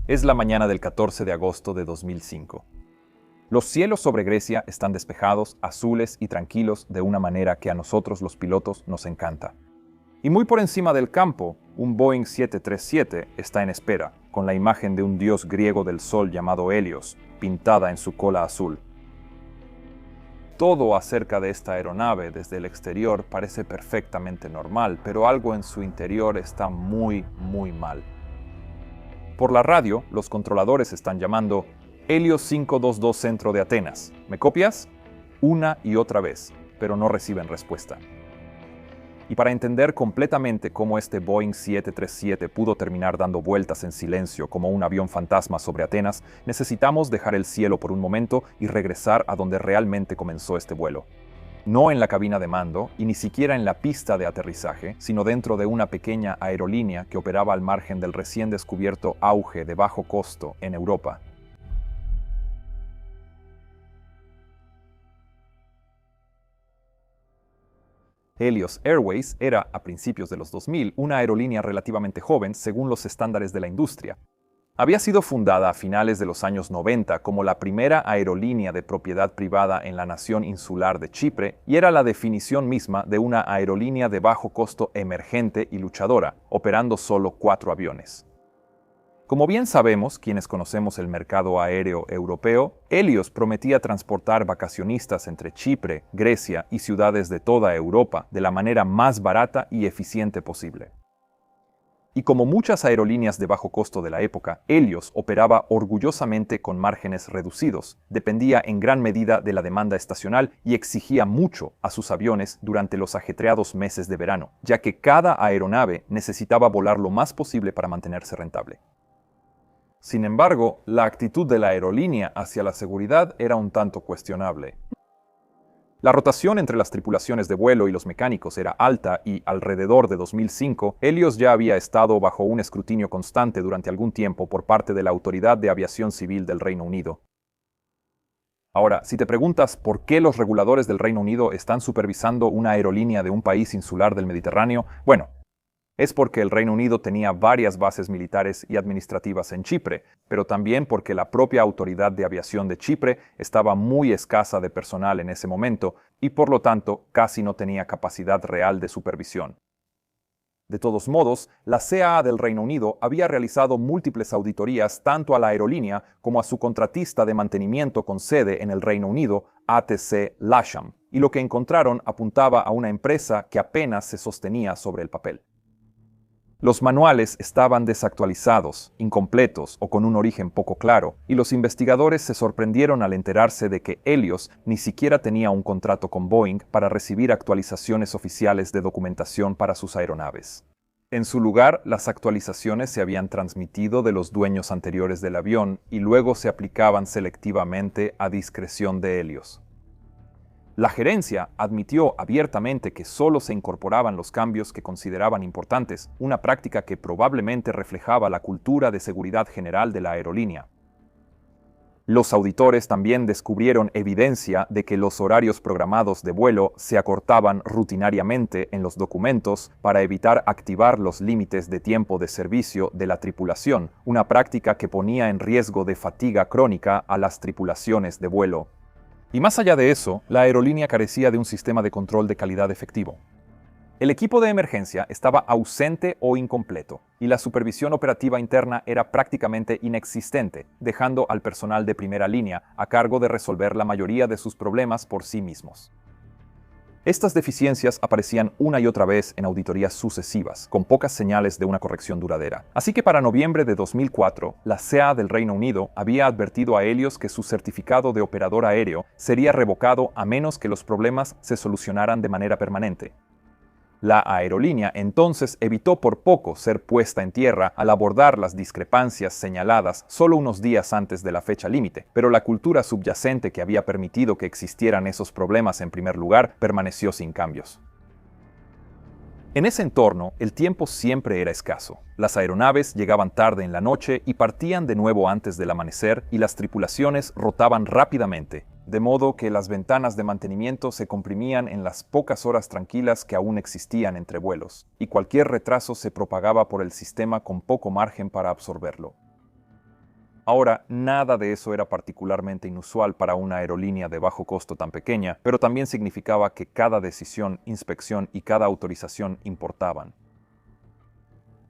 Es la mañana del 14 de agosto de 2005. Los cielos sobre Grecia están despejados, azules y tranquilos de una manera que a nosotros los pilotos nos encanta. Y muy por encima del campo, un Boeing 737 está en espera, con la imagen de un dios griego del sol llamado Helios, pintada en su cola azul. Todo acerca de esta aeronave desde el exterior parece perfectamente normal, pero algo en su interior está muy mal. Por la radio, los controladores están llamando Helios 522 Centro de Atenas. ¿Me copias? Una y otra vez, pero no reciben respuesta. Y para entender completamente cómo este Boeing 737 pudo terminar dando vueltas en silencio como un avión fantasma sobre Atenas, necesitamos dejar el cielo por un momento y regresar a donde realmente comenzó este vuelo. No en la cabina de mando y ni siquiera en la pista de aterrizaje, sino dentro de una pequeña aerolínea que operaba al margen del recién descubierto auge de bajo costo en Europa. Helios Airways era, a principios de los 2000, una aerolínea relativamente joven según los estándares de la industria. Había sido fundada a finales de los años 90 como la primera aerolínea de propiedad privada en la nación insular de Chipre y era la definición misma de una aerolínea de bajo costo emergente y luchadora, operando solo 4 aviones. Como bien sabemos, quienes conocemos el mercado aéreo europeo, Helios prometía transportar vacacionistas entre Chipre, Grecia y ciudades de toda Europa de la manera más barata y eficiente posible. Y como muchas aerolíneas de bajo costo de la época, Helios operaba orgullosamente con márgenes reducidos, dependía en gran medida de la demanda estacional y exigía mucho a sus aviones durante los ajetreados meses de verano, ya que cada aeronave necesitaba volar lo más posible para mantenerse rentable. Sin embargo, la actitud de la aerolínea hacia la seguridad era un tanto cuestionable. La rotación entre las tripulaciones de vuelo y los mecánicos era alta y, alrededor de 2005, Helios ya había estado bajo un escrutinio constante durante algún tiempo por parte de la Autoridad de Aviación Civil del Reino Unido. Ahora, si te preguntas por qué los reguladores del Reino Unido están supervisando una aerolínea de un país insular del Mediterráneo, bueno, es porque el Reino Unido tenía varias bases militares y administrativas en Chipre, pero también porque la propia Autoridad de Aviación de Chipre estaba muy escasa de personal en ese momento y por lo tanto casi no tenía capacidad real de supervisión. De todos modos, la CAA del Reino Unido había realizado múltiples auditorías tanto a la aerolínea como a su contratista de mantenimiento con sede en el Reino Unido, ATC Lasham, y lo que encontraron apuntaba a una empresa que apenas se sostenía sobre el papel. Los manuales estaban desactualizados, incompletos o con un origen poco claro, y los investigadores se sorprendieron al enterarse de que Helios ni siquiera tenía un contrato con Boeing para recibir actualizaciones oficiales de documentación para sus aeronaves. En su lugar, las actualizaciones se habían transmitido de los dueños anteriores del avión y luego se aplicaban selectivamente a discreción de Helios. La gerencia admitió abiertamente que solo se incorporaban los cambios que consideraban importantes, una práctica que probablemente reflejaba la cultura de seguridad general de la aerolínea. Los auditores también descubrieron evidencia de que los horarios programados de vuelo se acortaban rutinariamente en los documentos para evitar activar los límites de tiempo de servicio de la tripulación, una práctica que ponía en riesgo de fatiga crónica a las tripulaciones de vuelo. Y más allá de eso, la aerolínea carecía de un sistema de control de calidad efectivo. El equipo de emergencia estaba ausente o incompleto, y la supervisión operativa interna era prácticamente inexistente, dejando al personal de primera línea a cargo de resolver la mayoría de sus problemas por sí mismos. Estas deficiencias aparecían una y otra vez en auditorías sucesivas, con pocas señales de una corrección duradera. Así que para noviembre de 2004, la CAA del Reino Unido había advertido a Helios que su certificado de operador aéreo sería revocado a menos que los problemas se solucionaran de manera permanente. La aerolínea entonces evitó por poco ser puesta en tierra al abordar las discrepancias señaladas solo unos días antes de la fecha límite, pero la cultura subyacente que había permitido que existieran esos problemas en primer lugar permaneció sin cambios. En ese entorno, el tiempo siempre era escaso. Las aeronaves llegaban tarde en la noche y partían de nuevo antes del amanecer y las tripulaciones rotaban rápidamente, de modo que las ventanas de mantenimiento se comprimían en las pocas horas tranquilas que aún existían entre vuelos, y cualquier retraso se propagaba por el sistema con poco margen para absorberlo. Ahora, nada de eso era particularmente inusual para una aerolínea de bajo costo tan pequeña, pero también significaba que cada decisión, inspección y cada autorización importaban.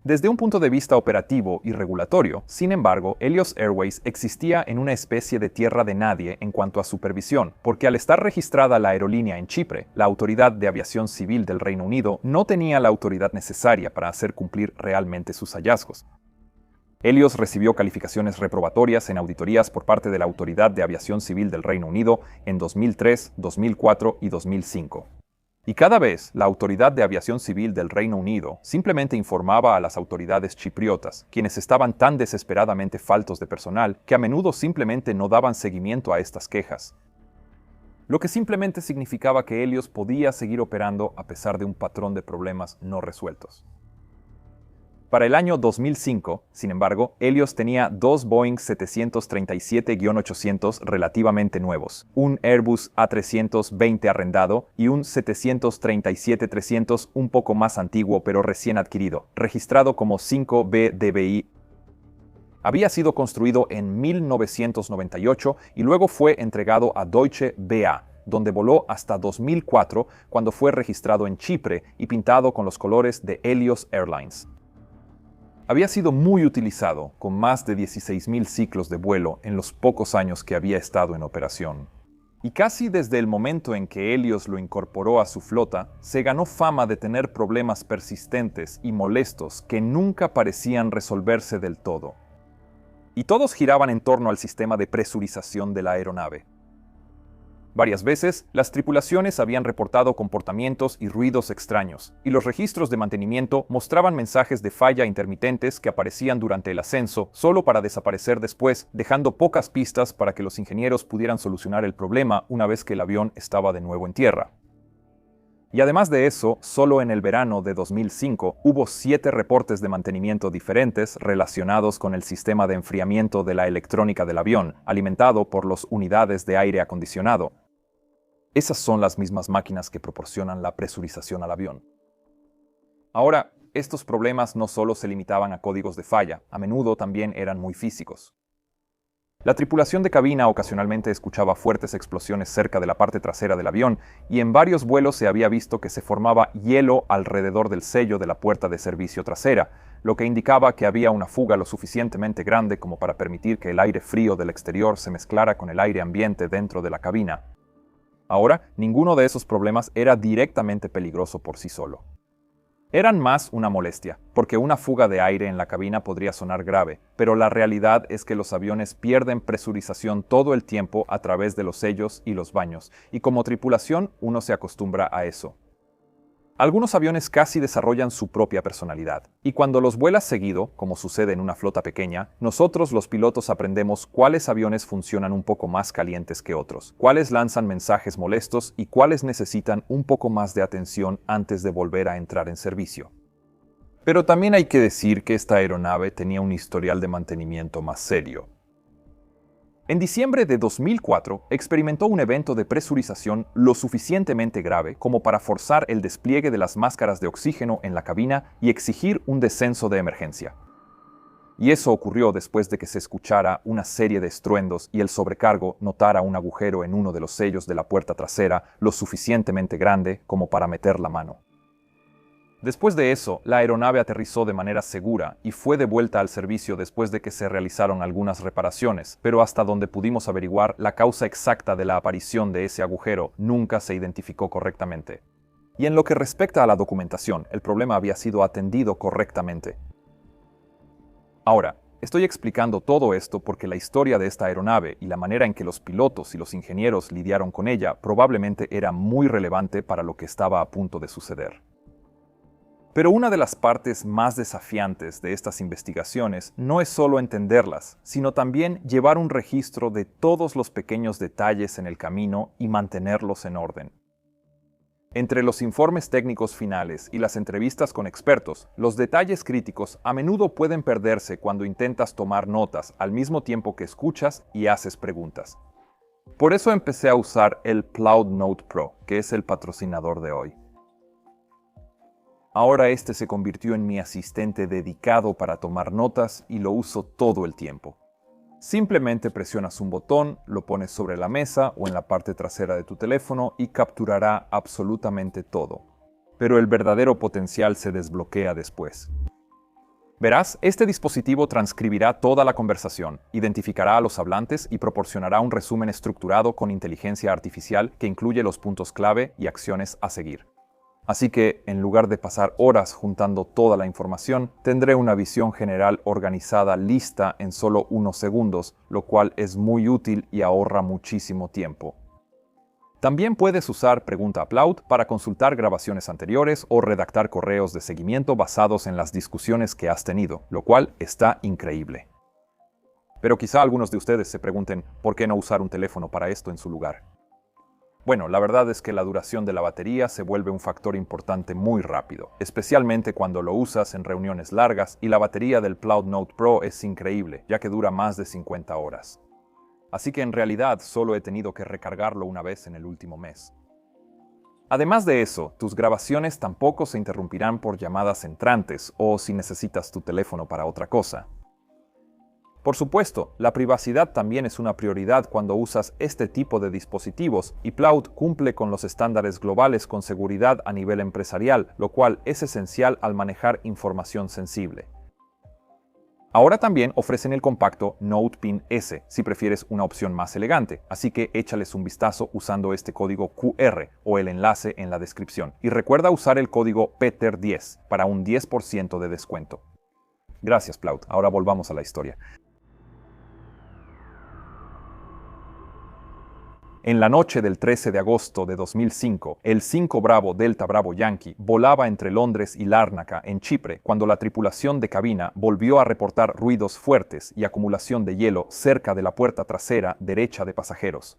Desde un punto de vista operativo y regulatorio, sin embargo, Helios Airways existía en una especie de tierra de nadie en cuanto a supervisión, porque al estar registrada la aerolínea en Chipre, la Autoridad de Aviación Civil del Reino Unido no tenía la autoridad necesaria para hacer cumplir realmente sus hallazgos. Helios recibió calificaciones reprobatorias en auditorías por parte de la Autoridad de Aviación Civil del Reino Unido en 2003, 2004 y 2005. Y cada vez la Autoridad de Aviación Civil del Reino Unido simplemente informaba a las autoridades chipriotas, quienes estaban tan desesperadamente faltos de personal que a menudo simplemente no daban seguimiento a estas quejas. Lo que simplemente significaba que Helios podía seguir operando a pesar de un patrón de problemas no resueltos. Para el año 2005, sin embargo, Helios tenía dos Boeing 737-800 relativamente nuevos, un Airbus A320 arrendado y un 737-300 un poco más antiguo pero recién adquirido, registrado como 5B DBI. Había sido construido en 1998 y luego fue entregado a Deutsche BA, donde voló hasta 2004 cuando fue registrado en Chipre y pintado con los colores de Helios Airlines. Había sido muy utilizado, con más de 16.000 ciclos de vuelo en los pocos años que había estado en operación. Y casi desde el momento en que Helios lo incorporó a su flota, se ganó fama de tener problemas persistentes y molestos que nunca parecían resolverse del todo. Y todos giraban en torno al sistema de presurización de la aeronave. Varias veces, las tripulaciones habían reportado comportamientos y ruidos extraños, y los registros de mantenimiento mostraban mensajes de falla intermitentes que aparecían durante el ascenso, solo para desaparecer después, dejando pocas pistas para que los ingenieros pudieran solucionar el problema una vez que el avión estaba de nuevo en tierra. Y además de eso, solo en el verano de 2005 hubo 7 reportes de mantenimiento diferentes relacionados con el sistema de enfriamiento de la electrónica del avión, alimentado por las unidades de aire acondicionado. Esas son las mismas máquinas que proporcionan la presurización al avión. Ahora, estos problemas no solo se limitaban a códigos de falla, a menudo también eran muy físicos. La tripulación de cabina ocasionalmente escuchaba fuertes explosiones cerca de la parte trasera del avión y en varios vuelos se había visto que se formaba hielo alrededor del sello de la puerta de servicio trasera, lo que indicaba que había una fuga lo suficientemente grande como para permitir que el aire frío del exterior se mezclara con el aire ambiente dentro de la cabina. Ahora, ninguno de esos problemas era directamente peligroso por sí solo. Eran más una molestia, porque una fuga de aire en la cabina podría sonar grave, pero la realidad es que los aviones pierden presurización todo el tiempo a través de los sellos y los baños, y como tripulación uno se acostumbra a eso. Algunos aviones casi desarrollan su propia personalidad, y cuando los vuelas seguido, como sucede en una flota pequeña, nosotros los pilotos aprendemos cuáles aviones funcionan un poco más calientes que otros, cuáles lanzan mensajes molestos y cuáles necesitan un poco más de atención antes de volver a entrar en servicio. Pero también hay que decir que esta aeronave tenía un historial de mantenimiento más serio. En diciembre de 2004, experimentó un evento de presurización lo suficientemente grave como para forzar el despliegue de las máscaras de oxígeno en la cabina y exigir un descenso de emergencia. Y eso ocurrió después de que se escuchara una serie de estruendos y el sobrecargo notara un agujero en uno de los sellos de la puerta trasera lo suficientemente grande como para meter la mano. Después de eso, la aeronave aterrizó de manera segura y fue devuelta al servicio después de que se realizaron algunas reparaciones, pero hasta donde pudimos averiguar, la causa exacta de la aparición de ese agujero nunca se identificó correctamente. Y en lo que respecta a la documentación, el problema había sido atendido correctamente. Ahora, estoy explicando todo esto porque la historia de esta aeronave y la manera en que los pilotos y los ingenieros lidiaron con ella probablemente era muy relevante para lo que estaba a punto de suceder. Pero una de las partes más desafiantes de estas investigaciones no es solo entenderlas, sino también llevar un registro de todos los pequeños detalles en el camino y mantenerlos en orden. Entre los informes técnicos finales y las entrevistas con expertos, los detalles críticos a menudo pueden perderse cuando intentas tomar notas al mismo tiempo que escuchas y haces preguntas. Por eso empecé a usar el Cloud Note Pro, que es el patrocinador de hoy. Ahora este se convirtió en mi asistente dedicado para tomar notas y lo uso todo el tiempo. Simplemente presionas un botón, lo pones sobre la mesa o en la parte trasera de tu teléfono y capturará absolutamente todo. Pero el verdadero potencial se desbloquea después. Verás, este dispositivo transcribirá toda la conversación, identificará a los hablantes y proporcionará un resumen estructurado con inteligencia artificial que incluye los puntos clave y acciones a seguir. Así que, en lugar de pasar horas juntando toda la información, tendré una visión general organizada lista en solo unos segundos, lo cual es muy útil y ahorra muchísimo tiempo. También puedes usar Pregunta Applaud para consultar grabaciones anteriores o redactar correos de seguimiento basados en las discusiones que has tenido, lo cual está increíble. Pero quizá algunos de ustedes se pregunten, ¿por qué no usar un teléfono para esto en su lugar? Bueno, la verdad es que la duración de la batería se vuelve un factor importante muy rápido, especialmente cuando lo usas en reuniones largas, y la batería del Cloud Note Pro es increíble, ya que dura más de 50 horas. Así que en realidad solo he tenido que recargarlo una vez en el último mes. Además de eso, tus grabaciones tampoco se interrumpirán por llamadas entrantes o si necesitas tu teléfono para otra cosa. Por supuesto, la privacidad también es una prioridad cuando usas este tipo de dispositivos, y Plaud cumple con los estándares globales con seguridad a nivel empresarial, lo cual es esencial al manejar información sensible. Ahora también ofrecen el compacto Note Pin S, si prefieres una opción más elegante, así que échales un vistazo usando este código QR o el enlace en la descripción. Y recuerda usar el código PETER10 para un 10% de descuento. Gracias, Plaud. Ahora volvamos a la historia. En la noche del 13 de agosto de 2005, el 5 Bravo Delta Bravo Yankee volaba entre Londres y Lárnaca, en Chipre, cuando la tripulación de cabina volvió a reportar ruidos fuertes y acumulación de hielo cerca de la puerta trasera derecha de pasajeros.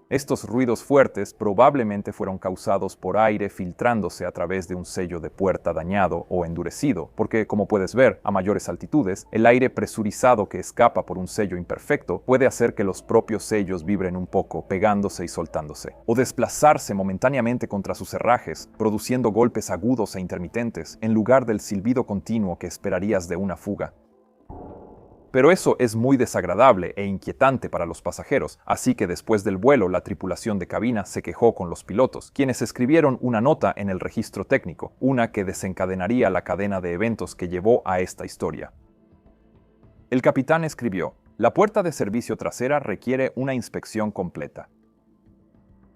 Estos ruidos fuertes probablemente fueron causados por aire filtrándose a través de un sello de puerta dañado o endurecido, porque, como puedes ver, a mayores altitudes, el aire presurizado que escapa por un sello imperfecto puede hacer que los propios sellos vibren un poco, pegándose y soltándose, o desplazarse momentáneamente contra sus herrajes, produciendo golpes agudos e intermitentes, en lugar del silbido continuo que esperarías de una fuga. Pero eso es muy desagradable e inquietante para los pasajeros, así que después del vuelo la tripulación de cabina se quejó con los pilotos, quienes escribieron una nota en el registro técnico, una que desencadenaría la cadena de eventos que llevó a esta historia. El capitán escribió: "La puerta de servicio trasera requiere una inspección completa".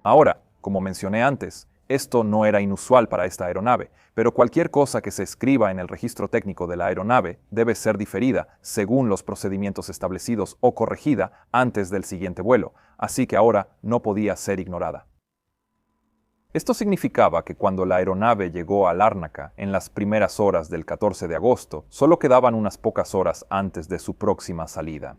Ahora, como mencioné antes, esto no era inusual para esta aeronave, pero cualquier cosa que se escriba en el registro técnico de la aeronave debe ser diferida según los procedimientos establecidos o corregida antes del siguiente vuelo, así que ahora no podía ser ignorada. Esto significaba que cuando la aeronave llegó a Lárnaca en las primeras horas del 14 de agosto, solo quedaban unas pocas horas antes de su próxima salida.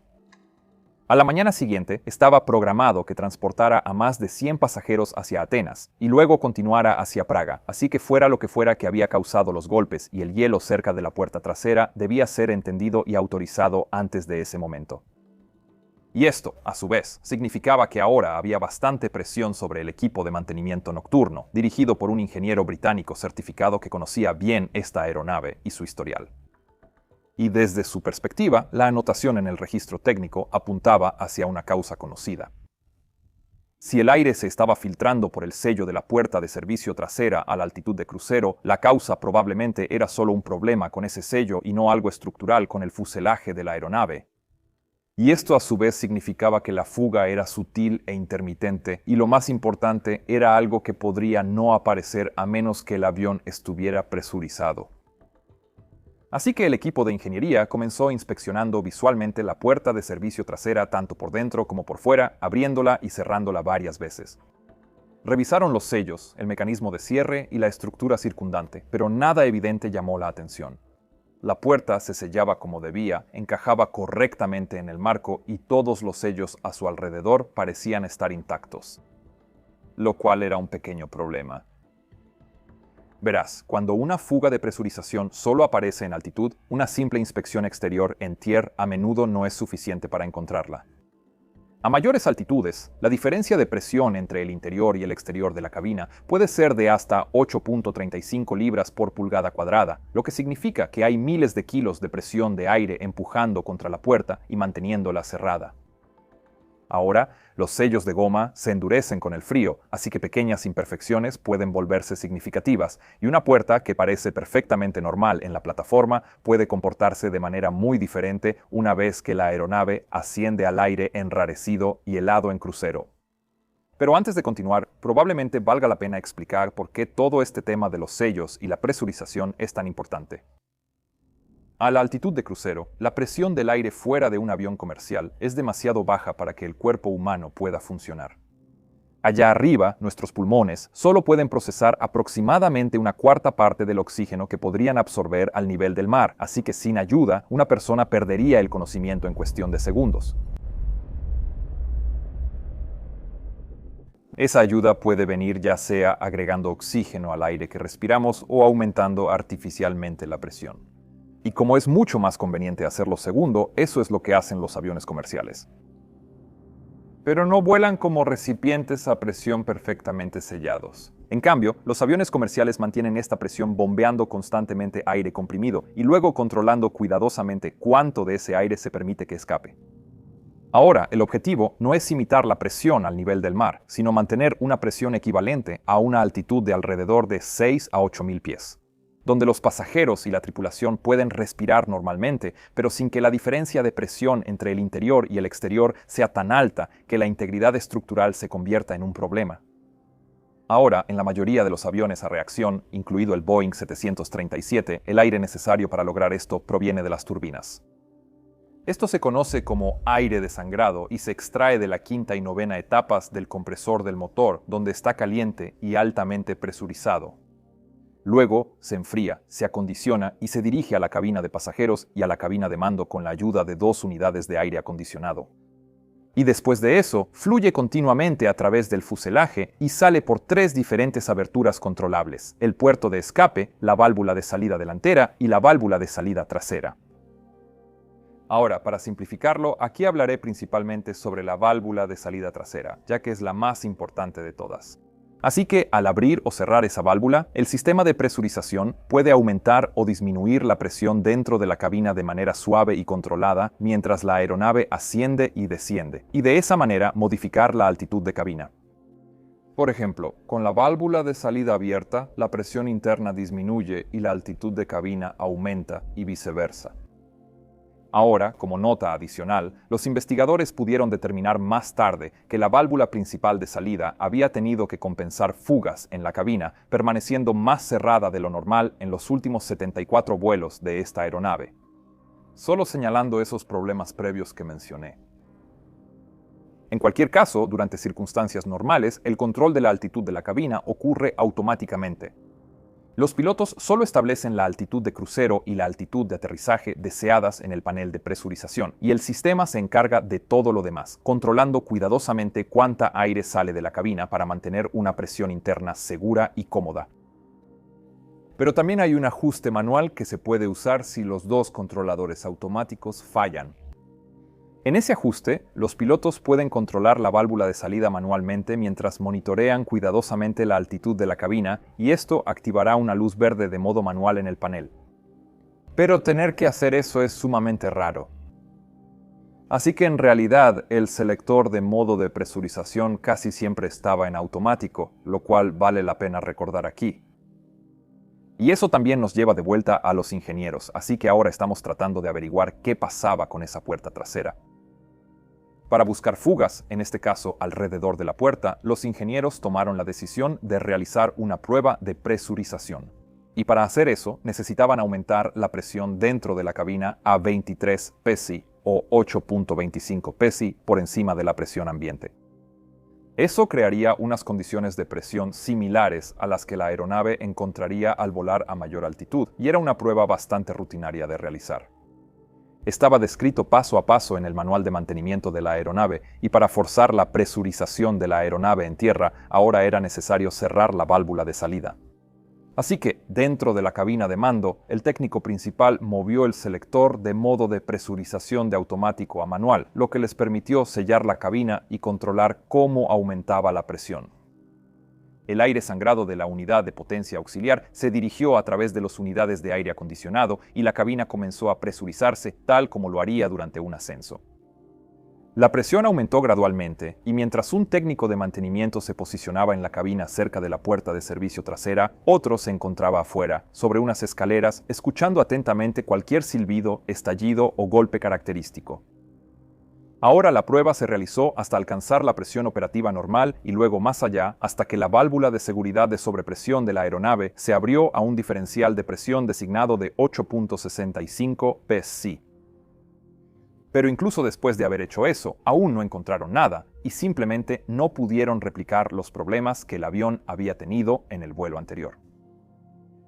A la mañana siguiente estaba programado que transportara a más de 100 pasajeros hacia Atenas y luego continuara hacia Praga, así que fuera lo que fuera que había causado los golpes y el hielo cerca de la puerta trasera debía ser entendido y autorizado antes de ese momento. Y esto, a su vez, significaba que ahora había bastante presión sobre el equipo de mantenimiento nocturno, dirigido por un ingeniero británico certificado que conocía bien esta aeronave y su historial. Y desde su perspectiva, la anotación en el registro técnico apuntaba hacia una causa conocida. Si el aire se estaba filtrando por el sello de la puerta de servicio trasera a la altitud de crucero, la causa probablemente era solo un problema con ese sello y no algo estructural con el fuselaje de la aeronave. Y esto a su vez significaba que la fuga era sutil e intermitente, y lo más importante, era algo que podría no aparecer a menos que el avión estuviera presurizado. Así que el equipo de ingeniería comenzó inspeccionando visualmente la puerta de servicio trasera tanto por dentro como por fuera, abriéndola y cerrándola varias veces. Revisaron los sellos, el mecanismo de cierre y la estructura circundante, pero nada evidente llamó la atención. La puerta se sellaba como debía, encajaba correctamente en el marco y todos los sellos a su alrededor parecían estar intactos, lo cual era un pequeño problema. Verás, cuando una fuga de presurización solo aparece en altitud, una simple inspección exterior en tierra a menudo no es suficiente para encontrarla. A mayores altitudes, la diferencia de presión entre el interior y el exterior de la cabina puede ser de hasta 8.35 libras por pulgada cuadrada, lo que significa que hay miles de kilos de presión de aire empujando contra la puerta y manteniéndola cerrada. Ahora, los sellos de goma se endurecen con el frío, así que pequeñas imperfecciones pueden volverse significativas, y una puerta que parece perfectamente normal en la plataforma puede comportarse de manera muy diferente una vez que la aeronave asciende al aire enrarecido y helado en crucero. Pero antes de continuar, probablemente valga la pena explicar por qué todo este tema de los sellos y la presurización es tan importante. A la altitud de crucero, la presión del aire fuera de un avión comercial es demasiado baja para que el cuerpo humano pueda funcionar. Allá arriba, nuestros pulmones solo pueden procesar aproximadamente una cuarta parte del oxígeno que podrían absorber al nivel del mar, así que sin ayuda, una persona perdería el conocimiento en cuestión de segundos. Esa ayuda puede venir ya sea agregando oxígeno al aire que respiramos o aumentando artificialmente la presión. Y como es mucho más conveniente hacerlo segundo, eso es lo que hacen los aviones comerciales. Pero no vuelan como recipientes a presión perfectamente sellados. En cambio, los aviones comerciales mantienen esta presión bombeando constantemente aire comprimido y luego controlando cuidadosamente cuánto de ese aire se permite que escape. Ahora, el objetivo no es imitar la presión al nivel del mar, sino mantener una presión equivalente a una altitud de alrededor de 6 a 8,000 pies. Donde los pasajeros y la tripulación pueden respirar normalmente, pero sin que la diferencia de presión entre el interior y el exterior sea tan alta que la integridad estructural se convierta en un problema. Ahora, en la mayoría de los aviones a reacción, incluido el Boeing 737, el aire necesario para lograr esto proviene de las turbinas. Esto se conoce como aire desangrado y se extrae de la quinta y novena etapas del compresor del motor, donde está caliente y altamente presurizado. Luego se enfría, se acondiciona y se dirige a la cabina de pasajeros y a la cabina de mando con la ayuda de 2 unidades de aire acondicionado. Y después de eso, fluye continuamente a través del fuselaje y sale por 3 diferentes aberturas controlables: el puerto de escape, la válvula de salida delantera y la válvula de salida trasera. Ahora, para simplificarlo, aquí hablaré principalmente sobre la válvula de salida trasera, ya que es la más importante de todas. Así que, al abrir o cerrar esa válvula, el sistema de presurización puede aumentar o disminuir la presión dentro de la cabina de manera suave y controlada mientras la aeronave asciende y desciende, y de esa manera modificar la altitud de cabina. Por ejemplo, con la válvula de salida abierta, la presión interna disminuye y la altitud de cabina aumenta y viceversa. Ahora, como nota adicional, los investigadores pudieron determinar más tarde que la válvula principal de salida había tenido que compensar fugas en la cabina, permaneciendo más cerrada de lo normal en los últimos 74 vuelos de esta aeronave, solo señalando esos problemas previos que mencioné. En cualquier caso, durante circunstancias normales, el control de la altitud de la cabina ocurre automáticamente. Los pilotos solo establecen la altitud de crucero y la altitud de aterrizaje deseadas en el panel de presurización, y el sistema se encarga de todo lo demás, controlando cuidadosamente cuánta aire sale de la cabina para mantener una presión interna segura y cómoda. Pero también hay un ajuste manual que se puede usar si los 2 controladores automáticos fallan. En ese ajuste, los pilotos pueden controlar la válvula de salida manualmente mientras monitorean cuidadosamente la altitud de la cabina, y esto activará una luz verde de modo manual en el panel. Pero tener que hacer eso es sumamente raro. Así que en realidad el selector de modo de presurización casi siempre estaba en automático, lo cual vale la pena recordar aquí. Y eso también nos lleva de vuelta a los ingenieros, así que ahora estamos tratando de averiguar qué pasaba con esa puerta trasera. Para buscar fugas, en este caso alrededor de la puerta, los ingenieros tomaron la decisión de realizar una prueba de presurización. Y para hacer eso, necesitaban aumentar la presión dentro de la cabina a 23 psi o 8.25 psi por encima de la presión ambiente. Eso crearía unas condiciones de presión similares a las que la aeronave encontraría al volar a mayor altitud, y era una prueba bastante rutinaria de realizar. Estaba descrito paso a paso en el manual de mantenimiento de la aeronave, y para forzar la presurización de la aeronave en tierra, ahora era necesario cerrar la válvula de salida. Así que, dentro de la cabina de mando, el técnico principal movió el selector de modo de presurización de automático a manual, lo que les permitió sellar la cabina y controlar cómo aumentaba la presión. El aire sangrado de la unidad de potencia auxiliar se dirigió a través de las unidades de aire acondicionado y la cabina comenzó a presurizarse tal como lo haría durante un ascenso. La presión aumentó gradualmente y mientras un técnico de mantenimiento se posicionaba en la cabina cerca de la puerta de servicio trasera, otro se encontraba afuera, sobre unas escaleras, escuchando atentamente cualquier silbido, estallido o golpe característico. Ahora la prueba se realizó hasta alcanzar la presión operativa normal y luego más allá hasta que la válvula de seguridad de sobrepresión de la aeronave se abrió a un diferencial de presión designado de 8.65 psi. Pero incluso después de haber hecho eso, aún no encontraron nada y simplemente no pudieron replicar los problemas que el avión había tenido en el vuelo anterior.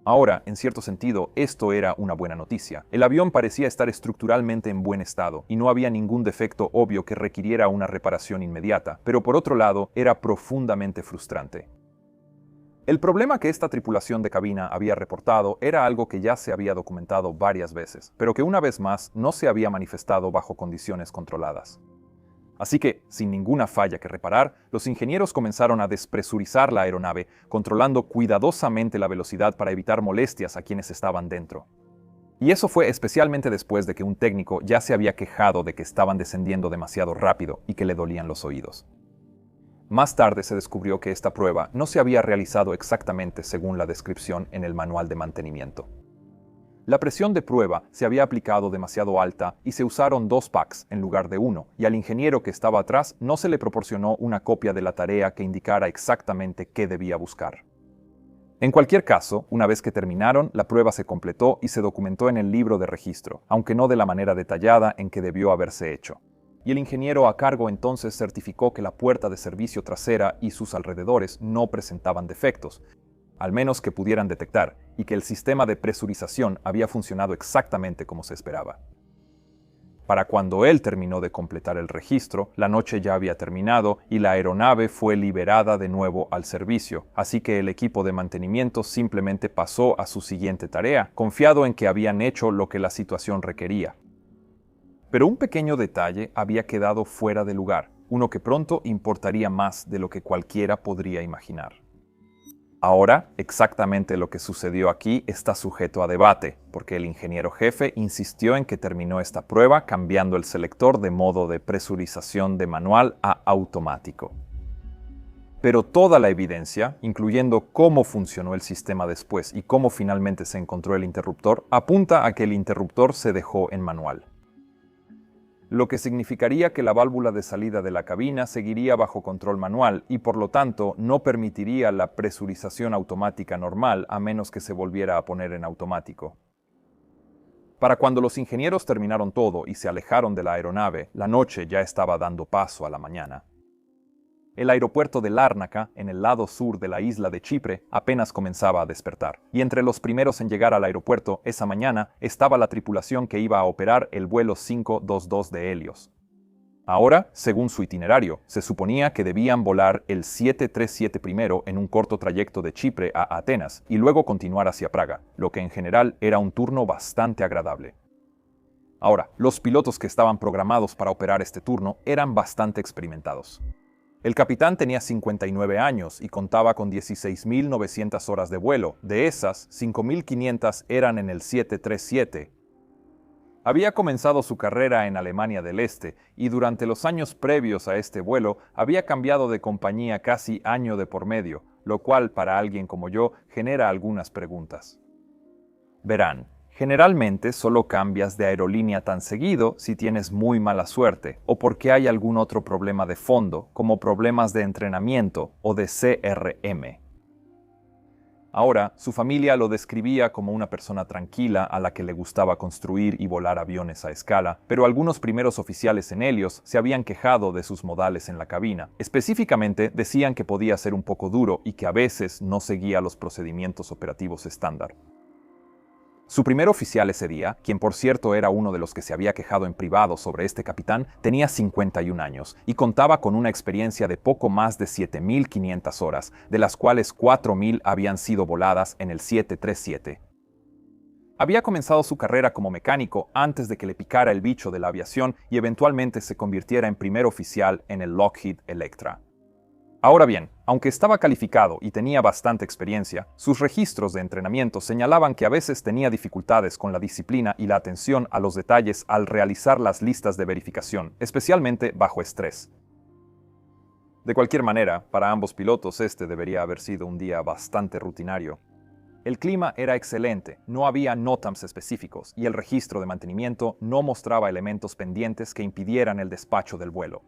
Ahora, en cierto sentido, esto era una buena noticia. El avión parecía estar estructuralmente en buen estado y no había ningún defecto obvio que requiriera una reparación inmediata, pero por otro lado, era profundamente frustrante. El problema que esta tripulación de cabina había reportado era algo que ya se había documentado varias veces, pero que una vez más no se había manifestado bajo condiciones controladas. Así que, sin ninguna falla que reparar, los ingenieros comenzaron a despresurizar la aeronave, controlando cuidadosamente la velocidad para evitar molestias a quienes estaban dentro. Y eso fue especialmente después de que un técnico ya se había quejado de que estaban descendiendo demasiado rápido y que le dolían los oídos. Más tarde se descubrió que esta prueba no se había realizado exactamente según la descripción en el manual de mantenimiento. La presión de prueba se había aplicado demasiado alta y se usaron 2 packs en lugar de 1, y al ingeniero que estaba atrás no se le proporcionó una copia de la tarea que indicara exactamente qué debía buscar. En cualquier caso, una vez que terminaron, la prueba se completó y se documentó en el libro de registro, aunque no de la manera detallada en que debió haberse hecho. Y el ingeniero a cargo entonces certificó que la puerta de servicio trasera y sus alrededores no presentaban defectos, al menos que pudieran detectar, y que el sistema de presurización había funcionado exactamente como se esperaba. Para cuando él terminó de completar el registro, la noche ya había terminado y la aeronave fue liberada de nuevo al servicio, así que el equipo de mantenimiento simplemente pasó a su siguiente tarea, confiado en que habían hecho lo que la situación requería. Pero un pequeño detalle había quedado fuera de lugar, uno que pronto importaría más de lo que cualquiera podría imaginar. Ahora, exactamente lo que sucedió aquí está sujeto a debate, porque el ingeniero jefe insistió en que terminó esta prueba cambiando el selector de modo de presurización de manual a automático. Pero toda la evidencia, incluyendo cómo funcionó el sistema después y cómo finalmente se encontró el interruptor, apunta a que el interruptor se dejó en manual, lo que significaría que la válvula de salida de la cabina seguiría bajo control manual y por lo tanto no permitiría la presurización automática normal a menos que se volviera a poner en automático. Para cuando los ingenieros terminaron todo y se alejaron de la aeronave, la noche ya estaba dando paso a la mañana. El aeropuerto de Lárnaca, en el lado sur de la isla de Chipre, apenas comenzaba a despertar, y entre los primeros en llegar al aeropuerto esa mañana estaba la tripulación que iba a operar el vuelo 522 de Helios. Ahora, según su itinerario, se suponía que debían volar el 737 primero en un corto trayecto de Chipre a Atenas y luego continuar hacia Praga, lo que en general era un turno bastante agradable. Ahora, los pilotos que estaban programados para operar este turno eran bastante experimentados. El capitán tenía 59 años y contaba con 16.900 horas de vuelo. De esas, 5.500 eran en el 737. Había comenzado su carrera en Alemania del Este y durante los años previos a este vuelo había cambiado de compañía casi año de por medio, lo cual para alguien como yo genera algunas preguntas. Verán, generalmente solo cambias de aerolínea tan seguido si tienes muy mala suerte o porque hay algún otro problema de fondo, como problemas de entrenamiento o de CRM. Ahora, su familia lo describía como una persona tranquila a la que le gustaba construir y volar aviones a escala, pero algunos primeros oficiales en Helios se habían quejado de sus modales en la cabina. Específicamente, decían que podía ser un poco duro y que a veces no seguía los procedimientos operativos estándar. Su primer oficial ese día, quien por cierto era uno de los que se había quejado en privado sobre este capitán, tenía 51 años y contaba con una experiencia de poco más de 7.500 horas, de las cuales 4.000 habían sido voladas en el 737. Había comenzado su carrera como mecánico antes de que le picara el bicho de la aviación y eventualmente se convirtiera en primer oficial en el Lockheed Electra. Ahora bien, aunque estaba calificado y tenía bastante experiencia, sus registros de entrenamiento señalaban que a veces tenía dificultades con la disciplina y la atención a los detalles al realizar las listas de verificación, especialmente bajo estrés. De cualquier manera, para ambos pilotos este debería haber sido un día bastante rutinario. El clima era excelente, no había NOTAMs específicos y el registro de mantenimiento no mostraba elementos pendientes que impidieran el despacho del vuelo.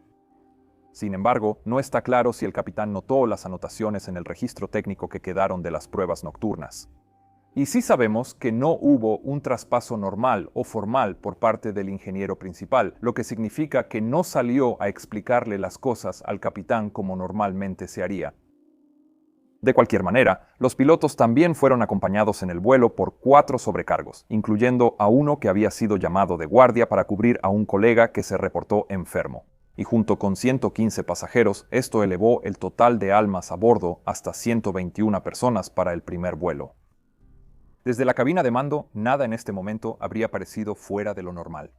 Sin embargo, no está claro si el capitán notó las anotaciones en el registro técnico que quedaron de las pruebas nocturnas. Y sí sabemos que no hubo un traspaso normal o formal por parte del ingeniero principal, lo que significa que no salió a explicarle las cosas al capitán como normalmente se haría. De cualquier manera, los pilotos también fueron acompañados en el vuelo por 4 sobrecargos, incluyendo a uno que había sido llamado de guardia para cubrir a un colega que se reportó enfermo. Y junto con 115 pasajeros, esto elevó el total de almas a bordo hasta 121 personas para el primer vuelo. Desde la cabina de mando, nada en este momento habría parecido fuera de lo normal.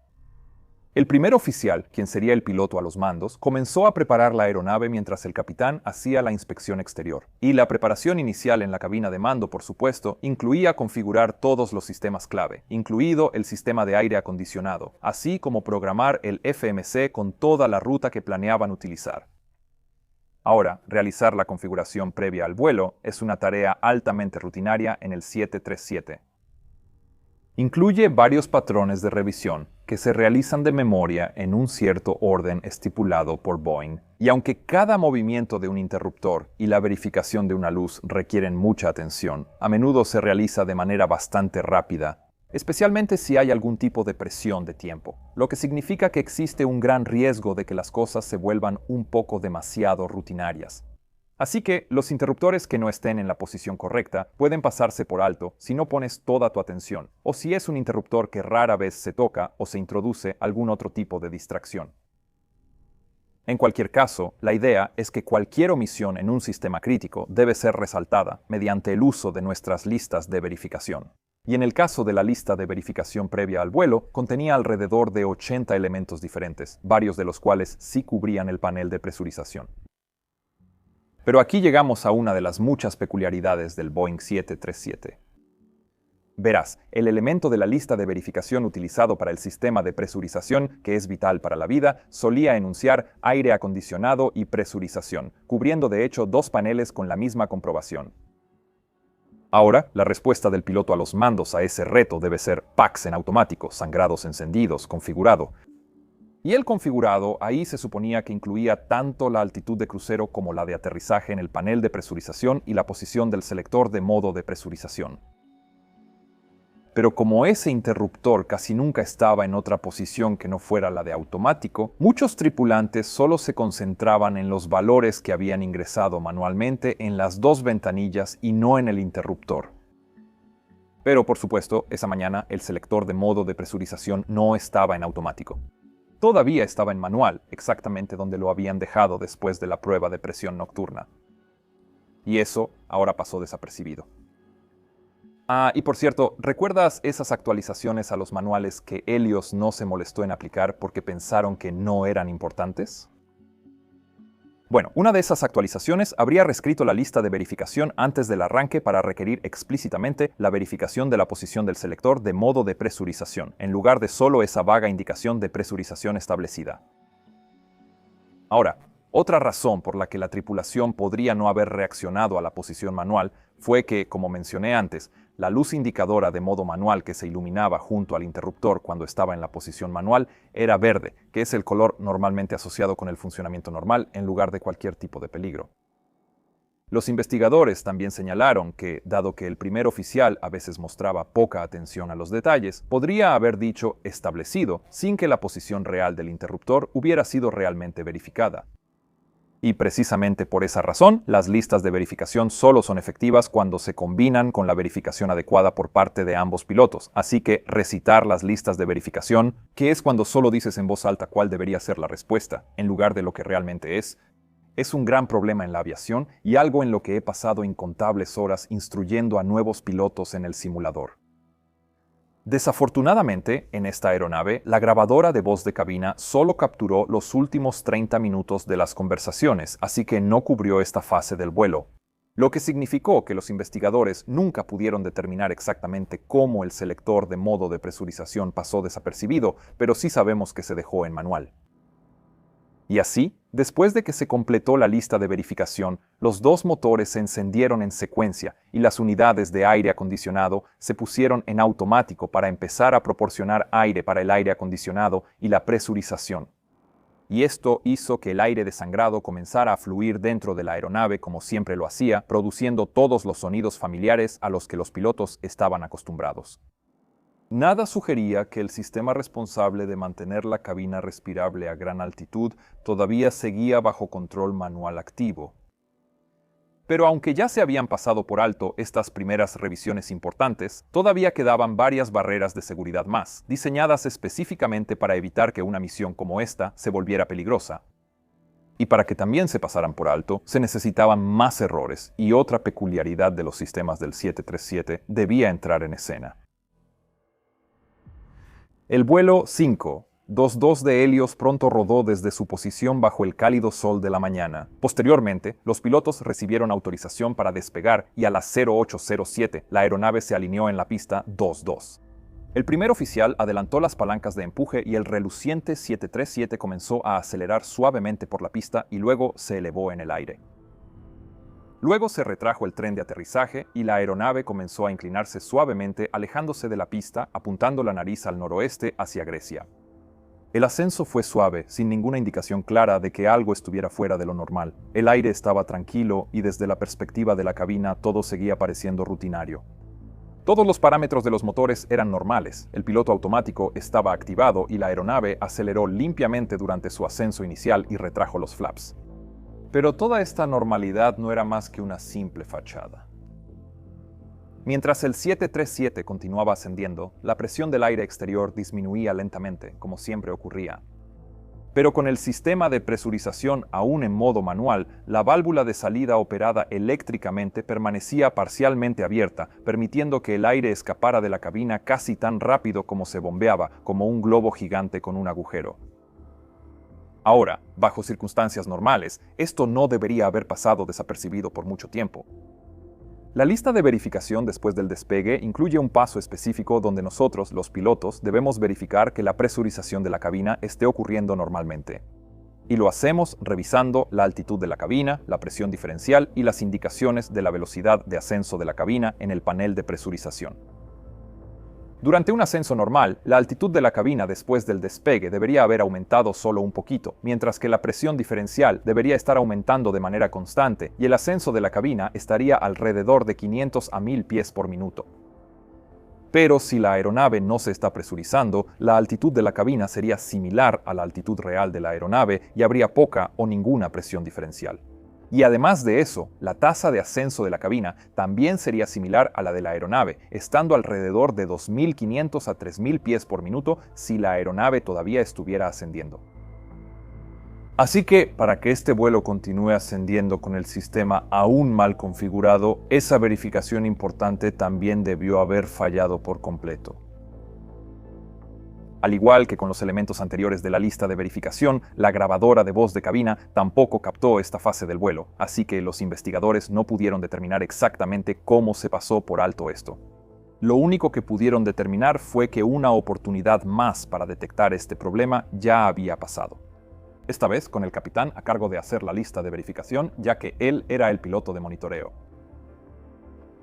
El primer oficial, quien sería el piloto a los mandos, comenzó a preparar la aeronave mientras el capitán hacía la inspección exterior. Y la preparación inicial en la cabina de mando, por supuesto, incluía configurar todos los sistemas clave, incluido el sistema de aire acondicionado, así como programar el FMC con toda la ruta que planeaban utilizar. Ahora, realizar la configuración previa al vuelo es una tarea altamente rutinaria en el 737. Incluye varios patrones de revisión que se realizan de memoria en un cierto orden estipulado por Boeing, y aunque cada movimiento de un interruptor y la verificación de una luz requieren mucha atención, a menudo se realiza de manera bastante rápida, especialmente si hay algún tipo de presión de tiempo, lo que significa que existe un gran riesgo de que las cosas se vuelvan un poco demasiado rutinarias. Así que los interruptores que no estén en la posición correcta pueden pasarse por alto si no pones toda tu atención, o si es un interruptor que rara vez se toca o se introduce algún otro tipo de distracción. En cualquier caso, la idea es que cualquier omisión en un sistema crítico debe ser resaltada mediante el uso de nuestras listas de verificación. Y en el caso de la lista de verificación previa al vuelo, contenía alrededor de 80 elementos diferentes, varios de los cuales sí cubrían el panel de presurización. Pero aquí llegamos a una de las muchas peculiaridades del Boeing 737. Verás, el elemento de la lista de verificación utilizado para el sistema de presurización, que es vital para la vida, solía enunciar aire acondicionado y presurización, cubriendo de hecho 2 paneles con la misma comprobación. Ahora, la respuesta del piloto a los mandos a ese reto debe ser PACS en automático, sangrados encendidos, configurado. Y el configurado ahí se suponía que incluía tanto la altitud de crucero como la de aterrizaje en el panel de presurización y la posición del selector de modo de presurización. Pero como ese interruptor casi nunca estaba en otra posición que no fuera la de automático, muchos tripulantes solo se concentraban en los valores que habían ingresado manualmente en las 2 ventanillas y no en el interruptor. Pero por supuesto, esa mañana el selector de modo de presurización no estaba en automático. Todavía estaba en manual, exactamente donde lo habían dejado después de la prueba de presión nocturna. Y eso ahora pasó desapercibido. Y por cierto, ¿recuerdas esas actualizaciones a los manuales que Helios no se molestó en aplicar porque pensaron que no eran importantes? Bueno, una de esas actualizaciones habría reescrito la lista de verificación antes del arranque para requerir explícitamente la verificación de la posición del selector de modo de presurización, en lugar de solo esa vaga indicación de presurización establecida. Ahora, otra razón por la que la tripulación podría no haber reaccionado a la posición manual fue que, como mencioné antes, la luz indicadora de modo manual que se iluminaba junto al interruptor cuando estaba en la posición manual era verde, que es el color normalmente asociado con el funcionamiento normal en lugar de cualquier tipo de peligro. Los investigadores también señalaron que, dado que el primer oficial a veces mostraba poca atención a los detalles, podría haber dicho establecido sin que la posición real del interruptor hubiera sido realmente verificada. Y precisamente por esa razón, las listas de verificación solo son efectivas cuando se combinan con la verificación adecuada por parte de ambos pilotos. Así que recitar las listas de verificación, que es cuando solo dices en voz alta cuál debería ser la respuesta, en lugar de lo que realmente es un gran problema en la aviación y algo en lo que he pasado incontables horas instruyendo a nuevos pilotos en el simulador. Desafortunadamente, en esta aeronave, la grabadora de voz de cabina solo capturó los últimos 30 minutos de las conversaciones, así que no cubrió esta fase del vuelo, lo que significó que los investigadores nunca pudieron determinar exactamente cómo el selector de modo de presurización pasó desapercibido, pero sí sabemos que se dejó en manual. Y así, después de que se completó la lista de verificación, los dos motores se encendieron en secuencia y las unidades de aire acondicionado se pusieron en automático para empezar a proporcionar aire para el aire acondicionado y la presurización. Y esto hizo que el aire desangrado comenzara a fluir dentro de la aeronave como siempre lo hacía, produciendo todos los sonidos familiares a los que los pilotos estaban acostumbrados. Nada sugería que el sistema responsable de mantener la cabina respirable a gran altitud todavía seguía bajo control manual activo. Pero aunque ya se habían pasado por alto estas primeras revisiones importantes, todavía quedaban varias barreras de seguridad más, diseñadas específicamente para evitar que una misión como esta se volviera peligrosa. Y para que también se pasaran por alto, se necesitaban más errores, y otra peculiaridad de los sistemas del 737 debía entrar en escena. El vuelo 522 de Helios pronto rodó desde su posición bajo el cálido sol de la mañana. Posteriormente, los pilotos recibieron autorización para despegar y a las 0807 la aeronave se alineó en la pista 22. El primer oficial adelantó las palancas de empuje y el reluciente 737 comenzó a acelerar suavemente por la pista y luego se elevó en el aire. Luego se retrajo el tren de aterrizaje y la aeronave comenzó a inclinarse suavemente, alejándose de la pista, apuntando la nariz al noroeste hacia Grecia. El ascenso fue suave, sin ninguna indicación clara de que algo estuviera fuera de lo normal. El aire estaba tranquilo y desde la perspectiva de la cabina todo seguía pareciendo rutinario. Todos los parámetros de los motores eran normales, el piloto automático estaba activado y la aeronave aceleró limpiamente durante su ascenso inicial y retrajo los flaps. Pero toda esta normalidad no era más que una simple fachada. Mientras el 737 continuaba ascendiendo, la presión del aire exterior disminuía lentamente, como siempre ocurría. Pero con el sistema de presurización aún en modo manual, la válvula de salida operada eléctricamente permanecía parcialmente abierta, permitiendo que el aire escapara de la cabina casi tan rápido como se bombeaba, como un globo gigante con un agujero. Ahora, bajo circunstancias normales, esto no debería haber pasado desapercibido por mucho tiempo. La lista de verificación después del despegue incluye un paso específico donde nosotros, los pilotos, debemos verificar que la presurización de la cabina esté ocurriendo normalmente. Y lo hacemos revisando la altitud de la cabina, la presión diferencial y las indicaciones de la velocidad de ascenso de la cabina en el panel de presurización. Durante un ascenso normal, la altitud de la cabina después del despegue debería haber aumentado solo un poquito, mientras que la presión diferencial debería estar aumentando de manera constante y el ascenso de la cabina estaría alrededor de 500 a 1000 pies por minuto. Pero si la aeronave no se está presurizando, la altitud de la cabina sería similar a la altitud real de la aeronave y habría poca o ninguna presión diferencial. Y además de eso, la tasa de ascenso de la cabina también sería similar a la de la aeronave, estando alrededor de 2500 a 3000 pies por minuto si la aeronave todavía estuviera ascendiendo. Así que, para que este vuelo continúe ascendiendo con el sistema aún mal configurado, esa verificación importante también debió haber fallado por completo. Al igual que con los elementos anteriores de la lista de verificación, la grabadora de voz de cabina tampoco captó esta fase del vuelo, así que los investigadores no pudieron determinar exactamente cómo se pasó por alto esto. Lo único que pudieron determinar fue que una oportunidad más para detectar este problema ya había pasado. Esta vez con el capitán a cargo de hacer la lista de verificación, ya que él era el piloto de monitoreo.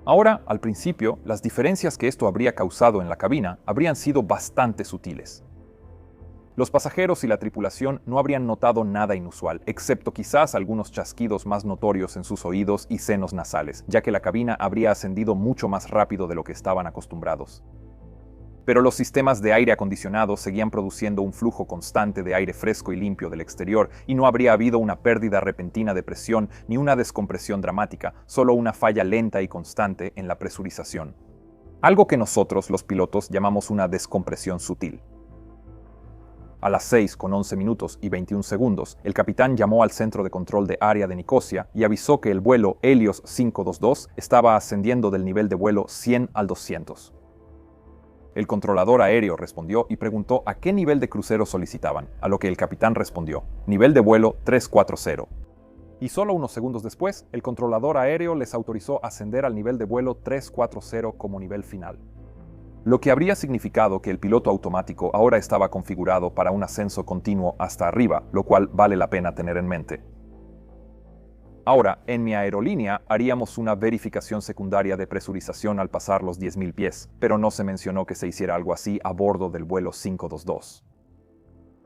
Ahora, al principio, las diferencias que esto habría causado en la cabina habrían sido bastante sutiles. Los pasajeros y la tripulación no habrían notado nada inusual, excepto quizás algunos chasquidos más notorios en sus oídos y senos nasales, ya que la cabina habría ascendido mucho más rápido de lo que estaban acostumbrados. Pero los sistemas de aire acondicionado seguían produciendo un flujo constante de aire fresco y limpio del exterior, y no habría habido una pérdida repentina de presión ni una descompresión dramática, solo una falla lenta y constante en la presurización. Algo que nosotros, los pilotos, llamamos una descompresión sutil. A las 6:11 y 21 segundos, el capitán llamó al centro de control de área de Nicosia y avisó que el vuelo Helios 522 estaba ascendiendo del nivel de vuelo 100 al 200. El controlador aéreo respondió y preguntó a qué nivel de crucero solicitaban, a lo que el capitán respondió, nivel de vuelo 340. Y solo unos segundos después, el controlador aéreo les autorizó ascender al nivel de vuelo 340 como nivel final. Lo que habría significado que el piloto automático ahora estaba configurado para un ascenso continuo hasta arriba, lo cual vale la pena tener en mente. Ahora, en mi aerolínea haríamos una verificación secundaria de presurización al pasar los 10.000 pies, pero no se mencionó que se hiciera algo así a bordo del vuelo 522.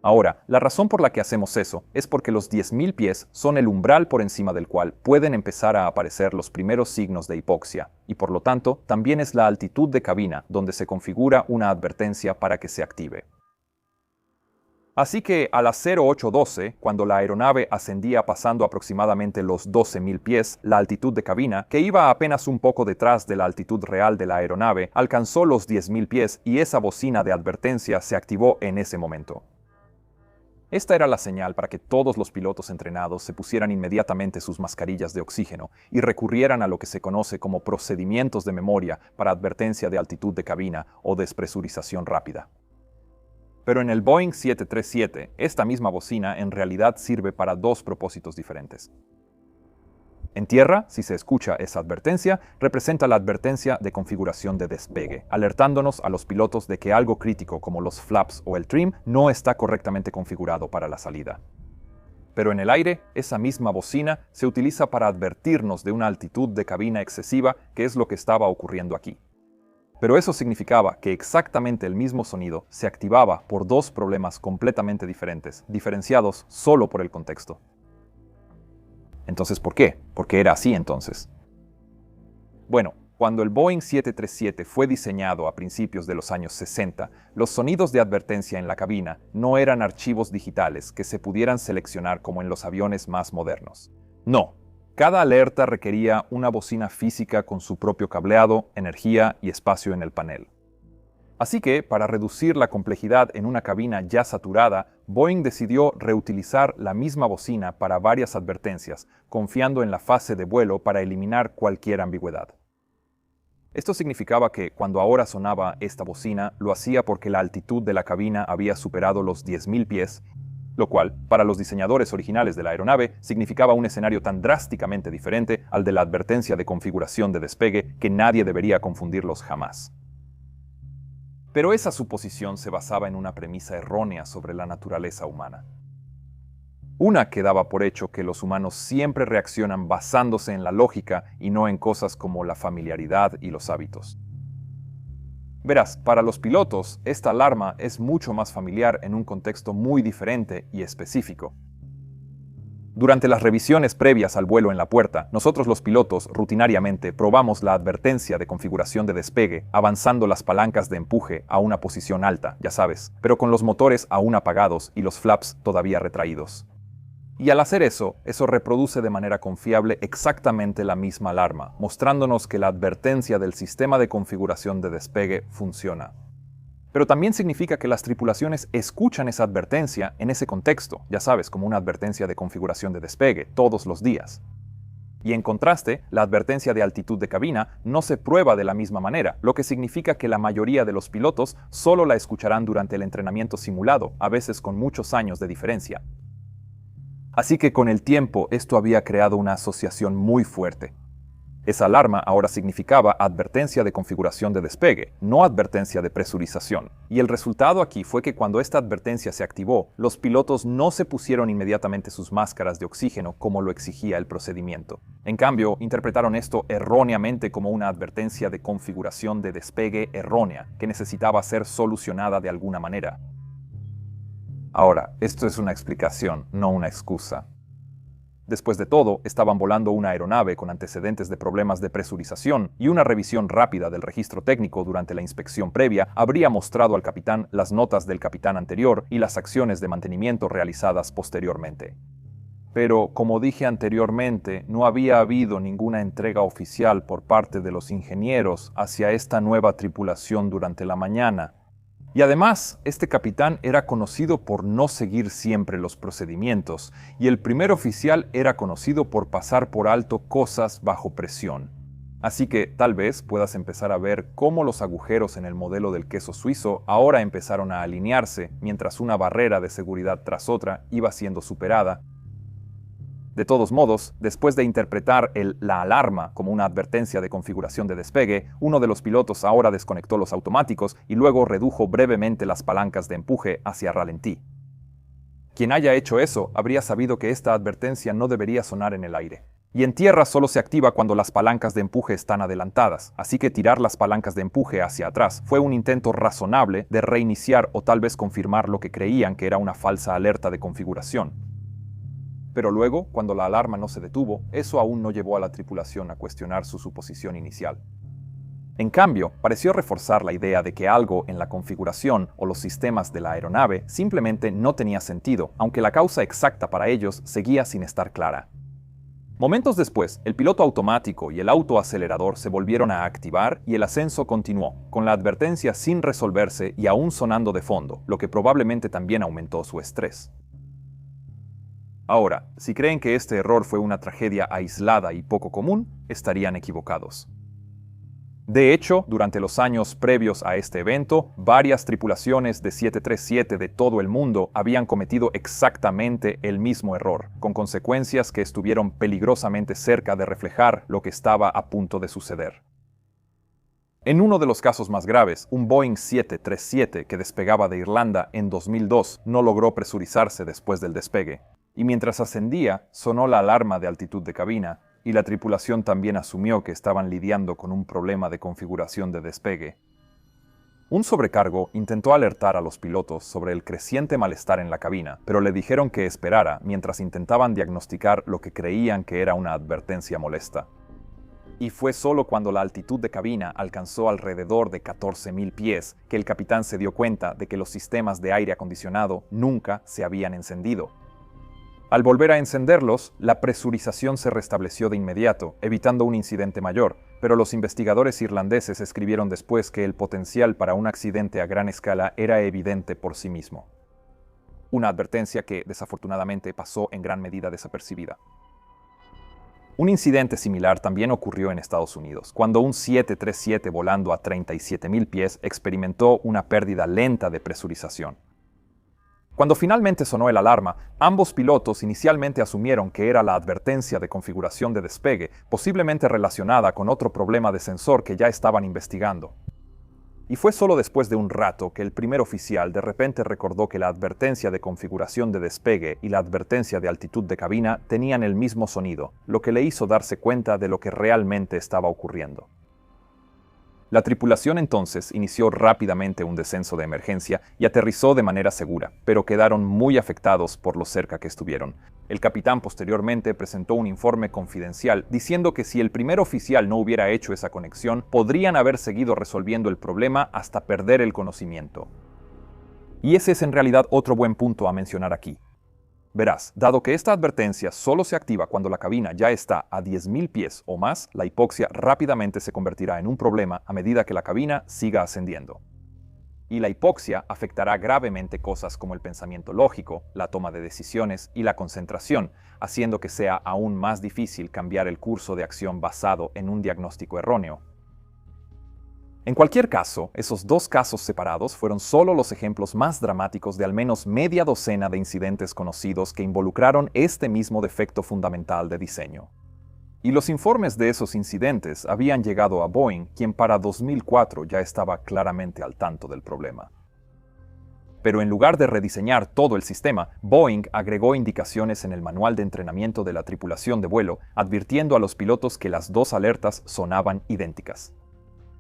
Ahora, la razón por la que hacemos eso es porque los 10.000 pies son el umbral por encima del cual pueden empezar a aparecer los primeros signos de hipoxia, y por lo tanto también es la altitud de cabina donde se configura una advertencia para que se active. Así que a las 08:12, cuando la aeronave ascendía pasando aproximadamente los 12.000 pies, la altitud de cabina, que iba apenas un poco detrás de la altitud real de la aeronave, alcanzó los 10.000 pies y esa bocina de advertencia se activó en ese momento. Esta era la señal para que todos los pilotos entrenados se pusieran inmediatamente sus mascarillas de oxígeno y recurrieran a lo que se conoce como procedimientos de memoria para advertencia de altitud de cabina o despresurización rápida. Pero en el Boeing 737, esta misma bocina en realidad sirve para dos propósitos diferentes. En tierra, si se escucha esa advertencia, representa la advertencia de configuración de despegue, alertándonos a los pilotos de que algo crítico como los flaps o el trim no está correctamente configurado para la salida. Pero en el aire, esa misma bocina se utiliza para advertirnos de una altitud de cabina excesiva, que es lo que estaba ocurriendo aquí. Pero eso significaba que exactamente el mismo sonido se activaba por dos problemas completamente diferentes, diferenciados solo por el contexto. Entonces, ¿por qué? ¿Por qué era así entonces? Bueno, cuando el Boeing 737 fue diseñado a principios de los años 60, los sonidos de advertencia en la cabina no eran archivos digitales que se pudieran seleccionar como en los aviones más modernos. No, cada alerta requería una bocina física con su propio cableado, energía y espacio en el panel. Así que, para reducir la complejidad en una cabina ya saturada, Boeing decidió reutilizar la misma bocina para varias advertencias, confiando en la fase de vuelo para eliminar cualquier ambigüedad. Esto significaba que, cuando ahora sonaba esta bocina, lo hacía porque la altitud de la cabina había superado los 10.000 pies, lo cual, para los diseñadores originales de la aeronave, significaba un escenario tan drásticamente diferente al de la advertencia de configuración de despegue que nadie debería confundirlos jamás. Pero esa suposición se basaba en una premisa errónea sobre la naturaleza humana. Una que daba por hecho que los humanos siempre reaccionan basándose en la lógica y no en cosas como la familiaridad y los hábitos. Verás, para los pilotos, esta alarma es mucho más familiar en un contexto muy diferente y específico. Durante las revisiones previas al vuelo en la puerta, nosotros los pilotos rutinariamente probamos la advertencia de configuración de despegue, avanzando las palancas de empuje a una posición alta, ya sabes, pero con los motores aún apagados y los flaps todavía retraídos. Y al hacer eso reproduce de manera confiable exactamente la misma alarma, mostrándonos que la advertencia del sistema de configuración de despegue funciona. Pero también significa que las tripulaciones escuchan esa advertencia en ese contexto, ya sabes, como una advertencia de configuración de despegue, todos los días. Y en contraste, la advertencia de altitud de cabina no se prueba de la misma manera, lo que significa que la mayoría de los pilotos solo la escucharán durante el entrenamiento simulado, a veces con muchos años de diferencia. Así que con el tiempo esto había creado una asociación muy fuerte. Esa alarma ahora significaba advertencia de configuración de despegue, no advertencia de presurización. Y el resultado aquí fue que cuando esta advertencia se activó, los pilotos no se pusieron inmediatamente sus máscaras de oxígeno como lo exigía el procedimiento. En cambio, interpretaron esto erróneamente como una advertencia de configuración de despegue errónea, que necesitaba ser solucionada de alguna manera. Ahora, esto es una explicación, no una excusa. Después de todo, estaban volando una aeronave con antecedentes de problemas de presurización y una revisión rápida del registro técnico durante la inspección previa habría mostrado al capitán las notas del capitán anterior y las acciones de mantenimiento realizadas posteriormente. Pero, como dije anteriormente, no había habido ninguna entrega oficial por parte de los ingenieros hacia esta nueva tripulación durante la mañana. Y además, este capitán era conocido por no seguir siempre los procedimientos, y el primer oficial era conocido por pasar por alto cosas bajo presión. Así que tal vez puedas empezar a ver cómo los agujeros en el modelo del queso suizo ahora empezaron a alinearse mientras una barrera de seguridad tras otra iba siendo superada. De todos modos, después de interpretar la alarma como una advertencia de configuración de despegue, uno de los pilotos ahora desconectó los automáticos y luego redujo brevemente las palancas de empuje hacia ralentí. Quien haya hecho eso habría sabido que esta advertencia no debería sonar en el aire. Y en tierra solo se activa cuando las palancas de empuje están adelantadas, así que tirar las palancas de empuje hacia atrás fue un intento razonable de reiniciar o tal vez confirmar lo que creían que era una falsa alerta de configuración. Pero luego, cuando la alarma no se detuvo, eso aún no llevó a la tripulación a cuestionar su suposición inicial. En cambio, pareció reforzar la idea de que algo en la configuración o los sistemas de la aeronave simplemente no tenía sentido, aunque la causa exacta para ellos seguía sin estar clara. Momentos después, el piloto automático y el autoacelerador se volvieron a activar y el ascenso continuó, con la advertencia sin resolverse y aún sonando de fondo, lo que probablemente también aumentó su estrés. Ahora, si creen que este error fue una tragedia aislada y poco común, estarían equivocados. De hecho, durante los años previos a este evento, varias tripulaciones de 737 de todo el mundo habían cometido exactamente el mismo error, con consecuencias que estuvieron peligrosamente cerca de reflejar lo que estaba a punto de suceder. En uno de los casos más graves, un Boeing 737 que despegaba de Irlanda en 2002 no logró presurizarse después del despegue. Y mientras ascendía, sonó la alarma de altitud de cabina, y la tripulación también asumió que estaban lidiando con un problema de configuración de despegue. Un sobrecargo intentó alertar a los pilotos sobre el creciente malestar en la cabina, pero le dijeron que esperara mientras intentaban diagnosticar lo que creían que era una advertencia molesta. Y fue solo cuando la altitud de cabina alcanzó alrededor de 14.000 pies que el capitán se dio cuenta de que los sistemas de aire acondicionado nunca se habían encendido. Al volver a encenderlos, la presurización se restableció de inmediato, evitando un incidente mayor, pero los investigadores irlandeses escribieron después que el potencial para un accidente a gran escala era evidente por sí mismo. Una advertencia que, desafortunadamente, pasó en gran medida desapercibida. Un incidente similar también ocurrió en Estados Unidos, cuando un 737 volando a 37.000 pies experimentó una pérdida lenta de presurización. Cuando finalmente sonó el alarma, ambos pilotos inicialmente asumieron que era la advertencia de configuración de despegue, posiblemente relacionada con otro problema de sensor que ya estaban investigando. Y fue solo después de un rato que el primer oficial de repente recordó que la advertencia de configuración de despegue y la advertencia de altitud de cabina tenían el mismo sonido, lo que le hizo darse cuenta de lo que realmente estaba ocurriendo. La tripulación entonces inició rápidamente un descenso de emergencia y aterrizó de manera segura, pero quedaron muy afectados por lo cerca que estuvieron. El capitán posteriormente presentó un informe confidencial diciendo que si el primer oficial no hubiera hecho esa conexión, podrían haber seguido resolviendo el problema hasta perder el conocimiento. Y ese es en realidad otro buen punto a mencionar aquí. Verás, dado que esta advertencia solo se activa cuando la cabina ya está a 10.000 pies o más, la hipoxia rápidamente se convertirá en un problema a medida que la cabina siga ascendiendo. Y la hipoxia afectará gravemente cosas como el pensamiento lógico, la toma de decisiones y la concentración, haciendo que sea aún más difícil cambiar el curso de acción basado en un diagnóstico erróneo. En cualquier caso, esos dos casos separados fueron solo los ejemplos más dramáticos de al menos media docena de incidentes conocidos que involucraron este mismo defecto fundamental de diseño. Y los informes de esos incidentes habían llegado a Boeing, quien para 2004 ya estaba claramente al tanto del problema. Pero en lugar de rediseñar todo el sistema, Boeing agregó indicaciones en el manual de entrenamiento de la tripulación de vuelo, advirtiendo a los pilotos que las dos alertas sonaban idénticas.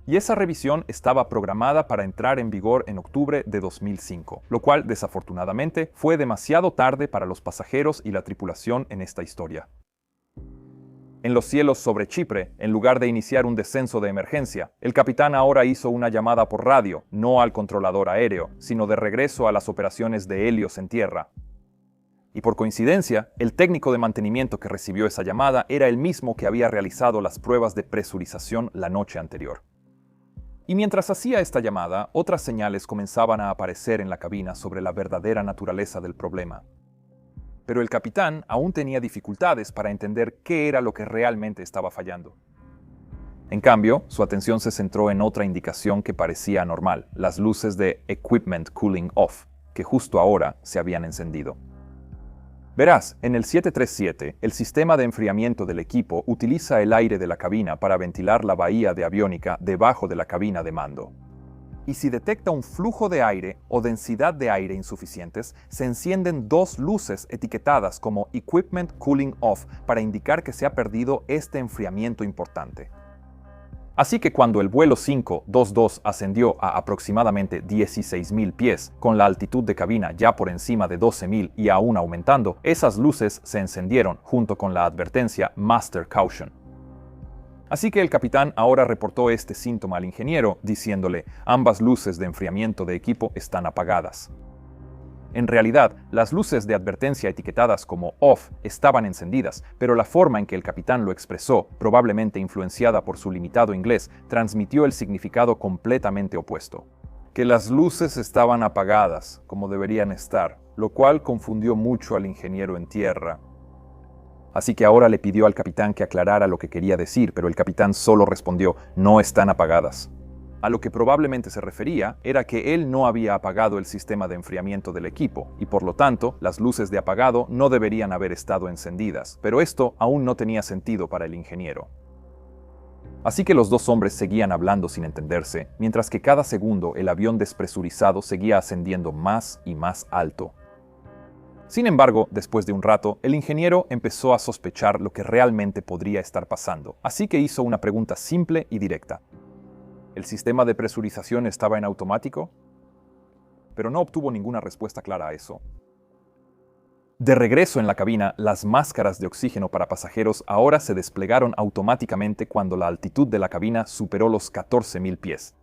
Y esa revisión estaba programada para entrar en vigor en octubre de 2005, lo cual desafortunadamente fue demasiado tarde para los pasajeros y la tripulación en esta historia. En los cielos sobre Chipre, en lugar de iniciar un descenso de emergencia, el capitán ahora hizo una llamada por radio, no al controlador aéreo, sino de regreso a las operaciones de Helios en tierra. Y por coincidencia, el técnico de mantenimiento que recibió esa llamada era el mismo que había realizado las pruebas de presurización la noche anterior. Y mientras hacía esta llamada, otras señales comenzaban a aparecer en la cabina sobre la verdadera naturaleza del problema. Pero el capitán aún tenía dificultades para entender qué era lo que realmente estaba fallando. En cambio, su atención se centró en otra indicación que parecía anormal, las luces de Equipment Cooling Off, que justo ahora se habían encendido. Verás, en el 737, el sistema de enfriamiento del equipo utiliza el aire de la cabina para ventilar la bahía de aviónica debajo de la cabina de mando. Y si detecta un flujo de aire o densidad de aire insuficientes, se encienden dos luces etiquetadas como Equipment Cooling Off para indicar que se ha perdido este enfriamiento importante. Así que cuando el vuelo 522 ascendió a aproximadamente 16.000 pies, con la altitud de cabina ya por encima de 12.000 y aún aumentando, esas luces se encendieron junto con la advertencia Master Caution. Así que el capitán ahora reportó este síntoma al ingeniero, diciéndole: ambas luces de enfriamiento de equipo están apagadas. En realidad, las luces de advertencia etiquetadas como off estaban encendidas, pero la forma en que el capitán lo expresó, probablemente influenciada por su limitado inglés, transmitió el significado completamente opuesto. Que las luces estaban apagadas, como deberían estar, lo cual confundió mucho al ingeniero en tierra. Así que ahora le pidió al capitán que aclarara lo que quería decir, pero el capitán solo respondió: no están apagadas. A lo que probablemente se refería era que él no había apagado el sistema de enfriamiento del equipo, y por lo tanto, las luces de apagado no deberían haber estado encendidas, pero esto aún no tenía sentido para el ingeniero. Así que los dos hombres seguían hablando sin entenderse, mientras que cada segundo el avión despresurizado seguía ascendiendo más y más alto. Sin embargo, después de un rato, el ingeniero empezó a sospechar lo que realmente podría estar pasando, así que hizo una pregunta simple y directa. ¿El sistema de presurización estaba en automático? Pero no obtuvo ninguna respuesta clara a eso. De regreso en la cabina, las máscaras de oxígeno para pasajeros ahora se desplegaron automáticamente cuando la altitud de la cabina superó los 14.000 pies.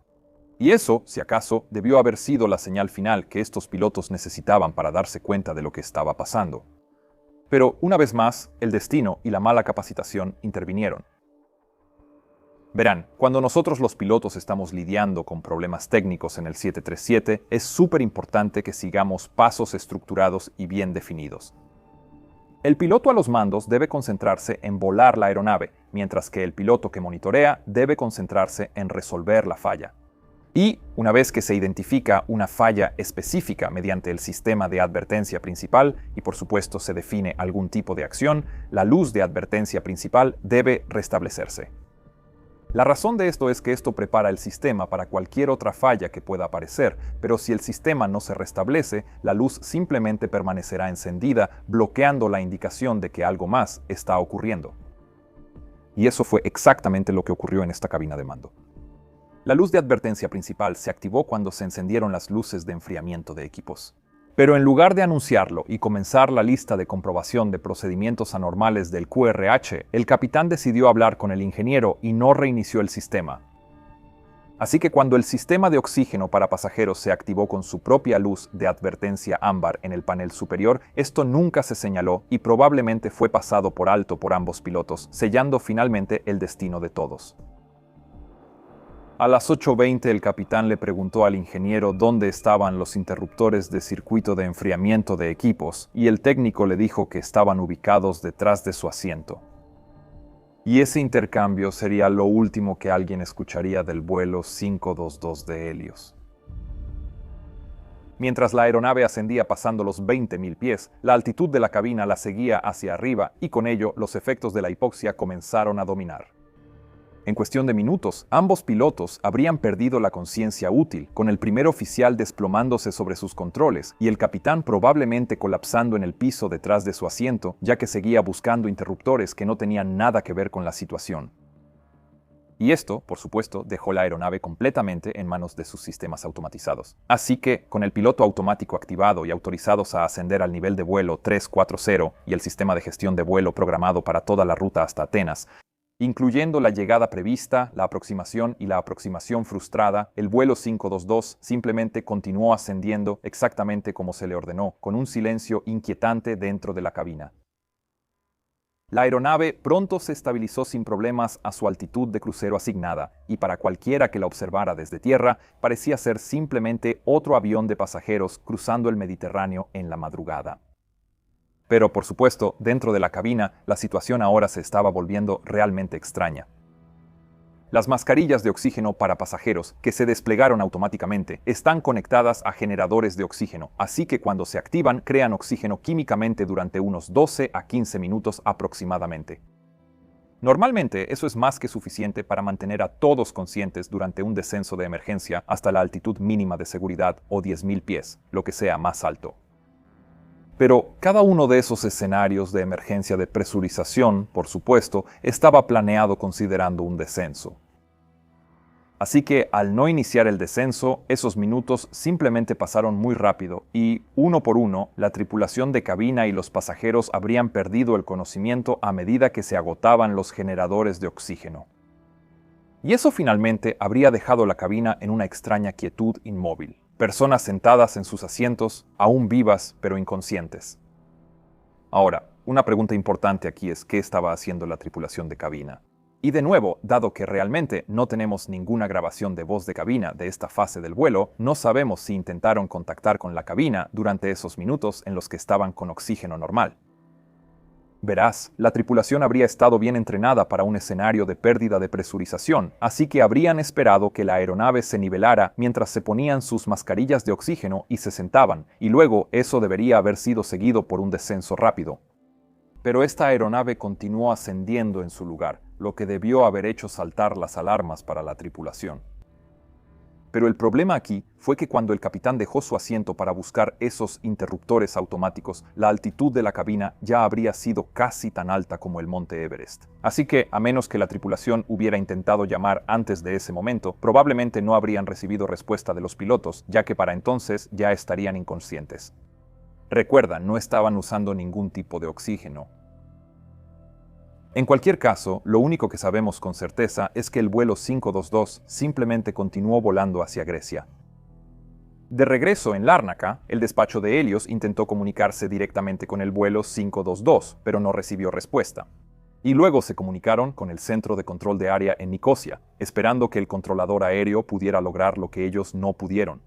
Y eso, si acaso, debió haber sido la señal final que estos pilotos necesitaban para darse cuenta de lo que estaba pasando. Pero, una vez más, el destino y la mala capacitación intervinieron. Verán, cuando nosotros los pilotos estamos lidiando con problemas técnicos en el 737, es súper importante que sigamos pasos estructurados y bien definidos. El piloto a los mandos debe concentrarse en volar la aeronave, mientras que el piloto que monitorea debe concentrarse en resolver la falla. Y, una vez que se identifica una falla específica mediante el sistema de advertencia principal, y por supuesto se define algún tipo de acción, la luz de advertencia principal debe restablecerse. La razón de esto es que esto prepara el sistema para cualquier otra falla que pueda aparecer, pero si el sistema no se restablece, la luz simplemente permanecerá encendida, bloqueando la indicación de que algo más está ocurriendo. Y eso fue exactamente lo que ocurrió en esta cabina de mando. La luz de advertencia principal se activó cuando se encendieron las luces de enfriamiento de equipos. Pero en lugar de anunciarlo y comenzar la lista de comprobación de procedimientos anormales del QRH, el capitán decidió hablar con el ingeniero y no reinició el sistema. Así que cuando el sistema de oxígeno para pasajeros se activó con su propia luz de advertencia ámbar en el panel superior, esto nunca se señaló y probablemente fue pasado por alto por ambos pilotos, sellando finalmente el destino de todos. A las 8:20 el capitán le preguntó al ingeniero dónde estaban los interruptores de circuito de enfriamiento de equipos, y el técnico le dijo que estaban ubicados detrás de su asiento. Y ese intercambio sería lo último que alguien escucharía del vuelo 522 de Helios. Mientras la aeronave ascendía pasando los 20.000 pies, la altitud de la cabina la seguía hacia arriba y con ello los efectos de la hipoxia comenzaron a dominar. En cuestión de minutos, ambos pilotos habrían perdido la conciencia útil, con el primer oficial desplomándose sobre sus controles y el capitán probablemente colapsando en el piso detrás de su asiento, ya que seguía buscando interruptores que no tenían nada que ver con la situación. Y esto, por supuesto, dejó la aeronave completamente en manos de sus sistemas automatizados. Así que, con el piloto automático activado y autorizados a ascender al nivel de vuelo 340 y el sistema de gestión de vuelo programado para toda la ruta hasta Atenas, incluyendo la llegada prevista, la aproximación y la aproximación frustrada, el vuelo 522 simplemente continuó ascendiendo exactamente como se le ordenó, con un silencio inquietante dentro de la cabina. La aeronave pronto se estabilizó sin problemas a su altitud de crucero asignada, y para cualquiera que la observara desde tierra, parecía ser simplemente otro avión de pasajeros cruzando el Mediterráneo en la madrugada. Pero, por supuesto, dentro de la cabina, la situación ahora se estaba volviendo realmente extraña. Las mascarillas de oxígeno para pasajeros, que se desplegaron automáticamente, están conectadas a generadores de oxígeno, así que cuando se activan crean oxígeno químicamente durante unos 12 a 15 minutos aproximadamente. Normalmente eso es más que suficiente para mantener a todos conscientes durante un descenso de emergencia hasta la altitud mínima de seguridad o 10.000 pies, lo que sea más alto. Pero cada uno de esos escenarios de emergencia de presurización, por supuesto, estaba planeado considerando un descenso. Así que, al no iniciar el descenso, esos minutos simplemente pasaron muy rápido y, uno por uno, la tripulación de cabina y los pasajeros habrían perdido el conocimiento a medida que se agotaban los generadores de oxígeno. Y eso finalmente habría dejado la cabina en una extraña quietud inmóvil. Personas sentadas en sus asientos, aún vivas pero inconscientes. Ahora, una pregunta importante aquí es ¿qué estaba haciendo la tripulación de cabina? Y de nuevo, dado que realmente no tenemos ninguna grabación de voz de cabina de esta fase del vuelo, no sabemos si intentaron contactar con la cabina durante esos minutos en los que estaban con oxígeno normal. Verás, la tripulación habría estado bien entrenada para un escenario de pérdida de presurización, así que habrían esperado que la aeronave se nivelara mientras se ponían sus mascarillas de oxígeno y se sentaban, y luego eso debería haber sido seguido por un descenso rápido. Pero esta aeronave continuó ascendiendo en su lugar, lo que debió haber hecho saltar las alarmas para la tripulación. Pero el problema aquí fue que cuando el capitán dejó su asiento para buscar esos interruptores automáticos, la altitud de la cabina ya habría sido casi tan alta como el monte Everest. Así que, a menos que la tripulación hubiera intentado llamar antes de ese momento, probablemente no habrían recibido respuesta de los pilotos, ya que para entonces ya estarían inconscientes. Recuerda, no estaban usando ningún tipo de oxígeno. En cualquier caso, lo único que sabemos con certeza es que el vuelo 522 simplemente continuó volando hacia Grecia. De regreso en Lárnaca, el despacho de Helios intentó comunicarse directamente con el vuelo 522, pero no recibió respuesta. Y luego se comunicaron con el centro de control de área en Nicosia, esperando que el controlador aéreo pudiera lograr lo que ellos no pudieron.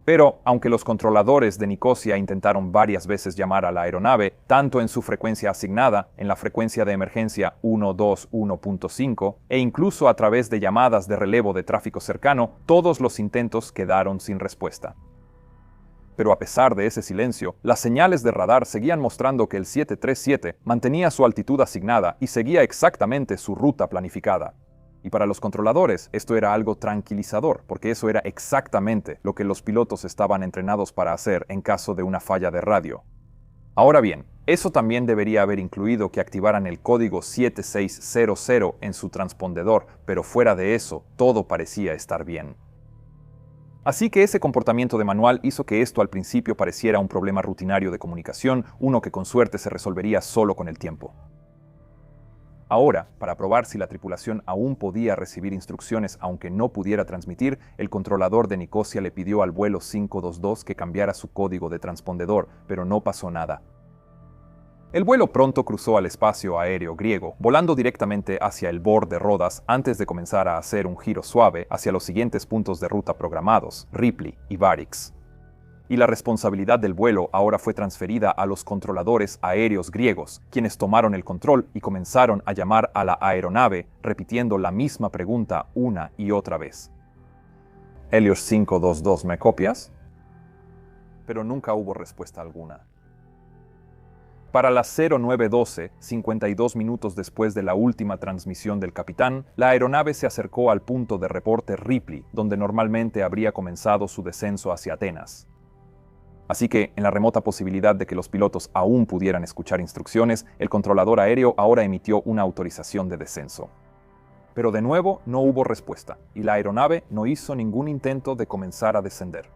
Pero, aunque los controladores de Nicosia intentaron varias veces llamar a la aeronave, tanto en su frecuencia asignada, en la frecuencia de emergencia 121.5, e incluso a través de llamadas de relevo de tráfico cercano, todos los intentos quedaron sin respuesta. Pero a pesar de ese silencio, las señales de radar seguían mostrando que el 737 mantenía su altitud asignada y seguía exactamente su ruta planificada. Y para los controladores, esto era algo tranquilizador, porque eso era exactamente lo que los pilotos estaban entrenados para hacer en caso de una falla de radio. Ahora bien, eso también debería haber incluido que activaran el código 7600 en su transpondedor, pero fuera de eso, todo parecía estar bien. Así que ese comportamiento de manual hizo que esto al principio pareciera un problema rutinario de comunicación, uno que con suerte se resolvería solo con el tiempo. Ahora, para probar si la tripulación aún podía recibir instrucciones aunque no pudiera transmitir, el controlador de Nicosia le pidió al vuelo 522 que cambiara su código de transpondedor, pero no pasó nada. El vuelo pronto cruzó al espacio aéreo griego, volando directamente hacia el borde de Rodas antes de comenzar a hacer un giro suave hacia los siguientes puntos de ruta programados, Ripley y Varix. Y la responsabilidad del vuelo ahora fue transferida a los controladores aéreos griegos, quienes tomaron el control y comenzaron a llamar a la aeronave, repitiendo la misma pregunta una y otra vez. «Helios 522, ¿me copias?» Pero nunca hubo respuesta alguna. Para las 0912, 52 minutos después de la última transmisión del capitán, la aeronave se acercó al punto de reporte Ripley, donde normalmente habría comenzado su descenso hacia Atenas. Así que, en la remota posibilidad de que los pilotos aún pudieran escuchar instrucciones, el controlador aéreo ahora emitió una autorización de descenso. Pero de nuevo no hubo respuesta, y la aeronave no hizo ningún intento de comenzar a descender.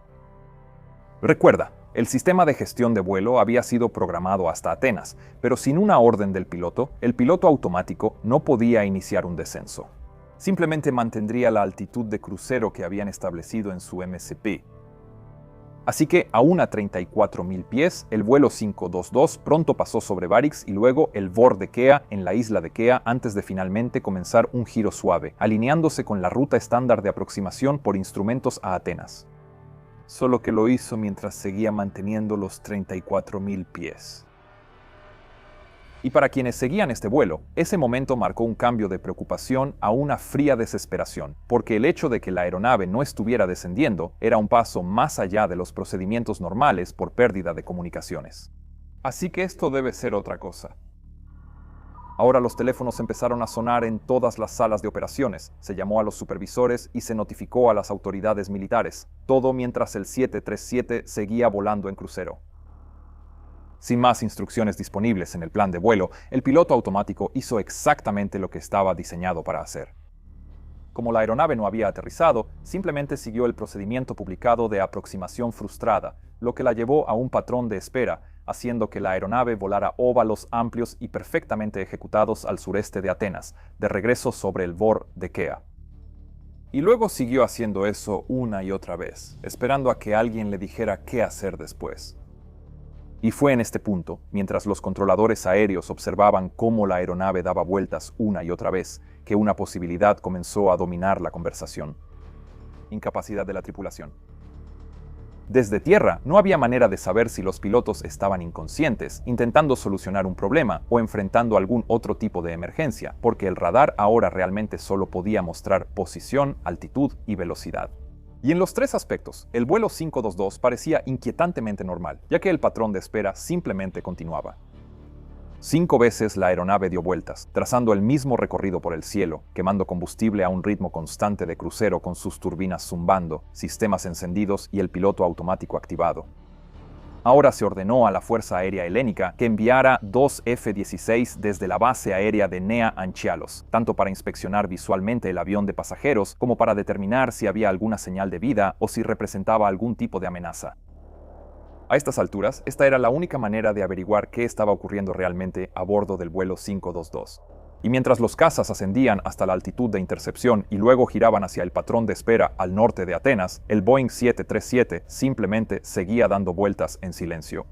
Recuerda, el sistema de gestión de vuelo había sido programado hasta Atenas, pero sin una orden del piloto, el piloto automático no podía iniciar un descenso. Simplemente mantendría la altitud de crucero que habían establecido en su MCP. Así que, aún a 34.000 pies, el vuelo 522 pronto pasó sobre Varix y luego el VOR de Kea en la isla de Kea antes de finalmente comenzar un giro suave, alineándose con la ruta estándar de aproximación por instrumentos a Atenas. Solo que lo hizo mientras seguía manteniendo los 34.000 pies. Y para quienes seguían este vuelo, ese momento marcó un cambio de preocupación a una fría desesperación, porque el hecho de que la aeronave no estuviera descendiendo era un paso más allá de los procedimientos normales por pérdida de comunicaciones. Así que esto debe ser otra cosa. Ahora los teléfonos empezaron a sonar en todas las salas de operaciones, se llamó a los supervisores y se notificó a las autoridades militares, todo mientras el 737 seguía volando en crucero. Sin más instrucciones disponibles en el plan de vuelo, el piloto automático hizo exactamente lo que estaba diseñado para hacer. Como la aeronave no había aterrizado, simplemente siguió el procedimiento publicado de aproximación frustrada, lo que la llevó a un patrón de espera, haciendo que la aeronave volara óvalos amplios y perfectamente ejecutados al sureste de Atenas, de regreso sobre el VOR de Kea. Y luego siguió haciendo eso una y otra vez, esperando a que alguien le dijera qué hacer después. Y fue en este punto, mientras los controladores aéreos observaban cómo la aeronave daba vueltas una y otra vez, que una posibilidad comenzó a dominar la conversación. Incapacidad de la tripulación. Desde tierra, no había manera de saber si los pilotos estaban inconscientes, intentando solucionar un problema o enfrentando algún otro tipo de emergencia, porque el radar ahora realmente solo podía mostrar posición, altitud y velocidad. Y en los tres aspectos, el vuelo 522 parecía inquietantemente normal, ya que el patrón de espera simplemente continuaba. 5 veces la aeronave dio vueltas, trazando el mismo recorrido por el cielo, quemando combustible a un ritmo constante de crucero con sus turbinas zumbando, sistemas encendidos y el piloto automático activado. Ahora se ordenó a la Fuerza Aérea Helénica que enviara 2 F-16 desde la base aérea de Nea Anchialos, tanto para inspeccionar visualmente el avión de pasajeros como para determinar si había alguna señal de vida o si representaba algún tipo de amenaza. A estas alturas, esta era la única manera de averiguar qué estaba ocurriendo realmente a bordo del vuelo 522. Y mientras los cazas ascendían hasta la altitud de intercepción y luego giraban hacia el patrón de espera al norte de Atenas, el Boeing 737 simplemente seguía dando vueltas en silencio.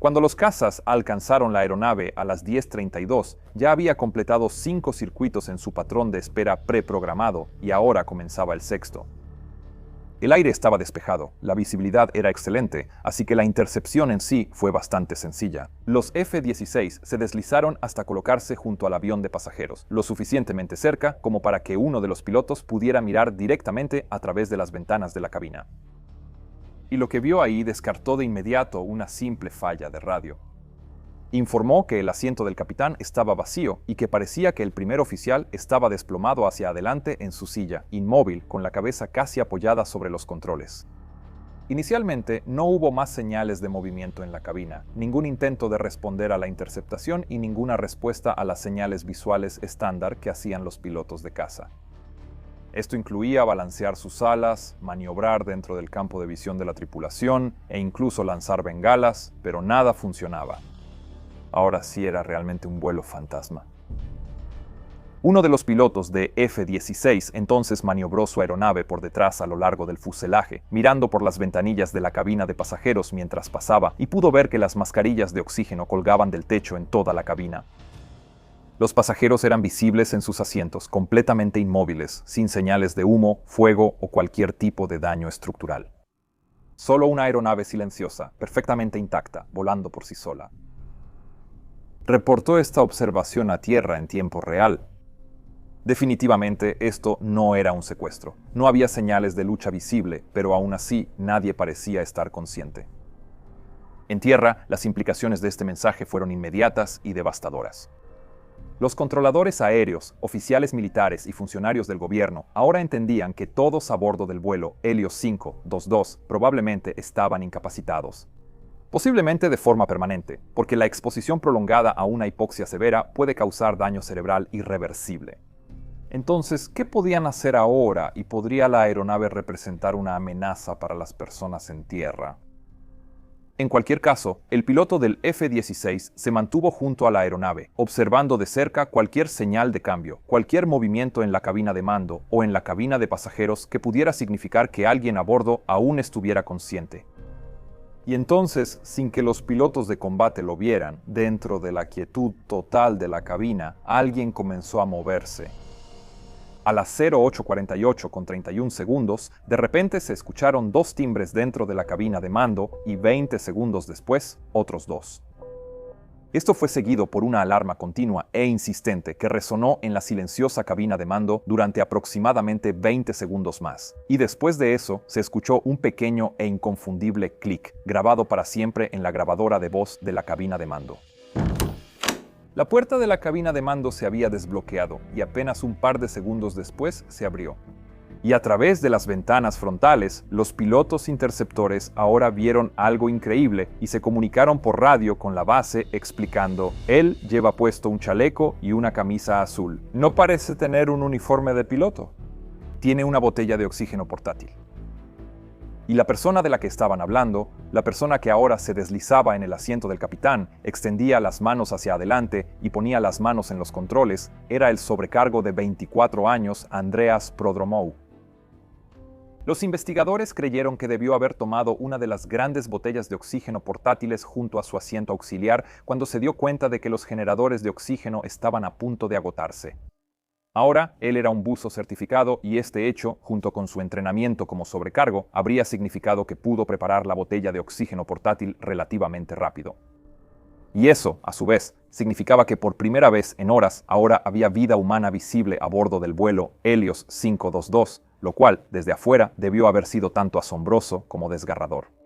Cuando los cazas alcanzaron la aeronave a las 10:32, ya había completado 5 circuitos en su patrón de espera preprogramado y ahora comenzaba el sexto. El aire estaba despejado, la visibilidad era excelente, así que la intercepción en sí fue bastante sencilla. Los F-16 se deslizaron hasta colocarse junto al avión de pasajeros, lo suficientemente cerca como para que uno de los pilotos pudiera mirar directamente a través de las ventanas de la cabina. Y lo que vio ahí descartó de inmediato una simple falla de radio. Informó que el asiento del capitán estaba vacío y que parecía que el primer oficial estaba desplomado hacia adelante en su silla, inmóvil, con la cabeza casi apoyada sobre los controles. Inicialmente no hubo más señales de movimiento en la cabina, ningún intento de responder a la interceptación y ninguna respuesta a las señales visuales estándar que hacían los pilotos de caza. Esto incluía balancear sus alas, maniobrar dentro del campo de visión de la tripulación e incluso lanzar bengalas, pero nada funcionaba. Ahora sí era realmente un vuelo fantasma. Uno de los pilotos de F-16 entonces maniobró su aeronave por detrás a lo largo del fuselaje, mirando por las ventanillas de la cabina de pasajeros mientras pasaba, y pudo ver que las mascarillas de oxígeno colgaban del techo en toda la cabina. Los pasajeros eran visibles en sus asientos, completamente inmóviles, sin señales de humo, fuego o cualquier tipo de daño estructural. Solo una aeronave silenciosa, perfectamente intacta, volando por sí sola. Reportó esta observación a tierra en tiempo real. Definitivamente esto no era un secuestro. No había señales de lucha visible, pero aún así nadie parecía estar consciente. En tierra, las implicaciones de este mensaje fueron inmediatas y devastadoras. Los controladores aéreos, oficiales militares y funcionarios del gobierno ahora entendían que todos a bordo del vuelo Helios 522 probablemente estaban incapacitados. Posiblemente de forma permanente, porque la exposición prolongada a una hipoxia severa puede causar daño cerebral irreversible. Entonces, ¿qué podían hacer ahora y podría la aeronave representar una amenaza para las personas en tierra? En cualquier caso, el piloto del F-16 se mantuvo junto a la aeronave, observando de cerca cualquier señal de cambio, cualquier movimiento en la cabina de mando o en la cabina de pasajeros que pudiera significar que alguien a bordo aún estuviera consciente. Y entonces, sin que los pilotos de combate lo vieran, dentro de la quietud total de la cabina, alguien comenzó a moverse. A las 08:48 con 31 segundos, de repente se escucharon 2 timbres dentro de la cabina de mando y 20 segundos después, otros 2. Esto fue seguido por una alarma continua e insistente que resonó en la silenciosa cabina de mando durante aproximadamente 20 segundos más. Y después de eso, se escuchó un pequeño e inconfundible clic, grabado para siempre en la grabadora de voz de la cabina de mando. La puerta de la cabina de mando se había desbloqueado y apenas un par de segundos después se abrió. Y a través de las ventanas frontales, los pilotos interceptores ahora vieron algo increíble y se comunicaron por radio con la base explicando: él lleva puesto un chaleco y una camisa azul. No parece tener un uniforme de piloto. Tiene una botella de oxígeno portátil. Y la persona de la que estaban hablando, la persona que ahora se deslizaba en el asiento del capitán, extendía las manos hacia adelante y ponía las manos en los controles, era el sobrecargo de 24 años Andreas Prodromou. Los investigadores creyeron que debió haber tomado una de las grandes botellas de oxígeno portátiles junto a su asiento auxiliar cuando se dio cuenta de que los generadores de oxígeno estaban a punto de agotarse. Ahora, él era un buzo certificado y este hecho, junto con su entrenamiento como sobrecargo, habría significado que pudo preparar la botella de oxígeno portátil relativamente rápido. Y eso, a su vez, significaba que por primera vez en horas ahora había vida humana visible a bordo del vuelo Helios 522, lo cual, desde afuera, debió haber sido tanto asombroso como desgarrador.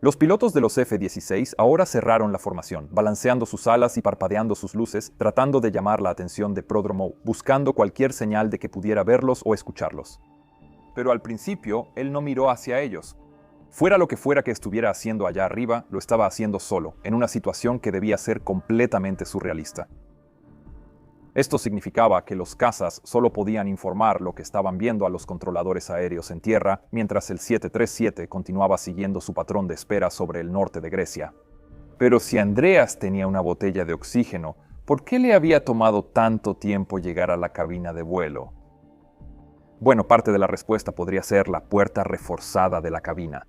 Los pilotos de los F-16 ahora cerraron la formación, balanceando sus alas y parpadeando sus luces, tratando de llamar la atención de Prodromou, buscando cualquier señal de que pudiera verlos o escucharlos. Pero al principio, él no miró hacia ellos. Fuera lo que fuera que estuviera haciendo allá arriba, lo estaba haciendo solo, en una situación que debía ser completamente surrealista. Esto significaba que los cazas solo podían informar lo que estaban viendo a los controladores aéreos en tierra, mientras el 737 continuaba siguiendo su patrón de espera sobre el norte de Grecia. Pero si Andreas tenía una botella de oxígeno, ¿por qué le había tomado tanto tiempo llegar a la cabina de vuelo? Bueno, parte de la respuesta podría ser la puerta reforzada de la cabina.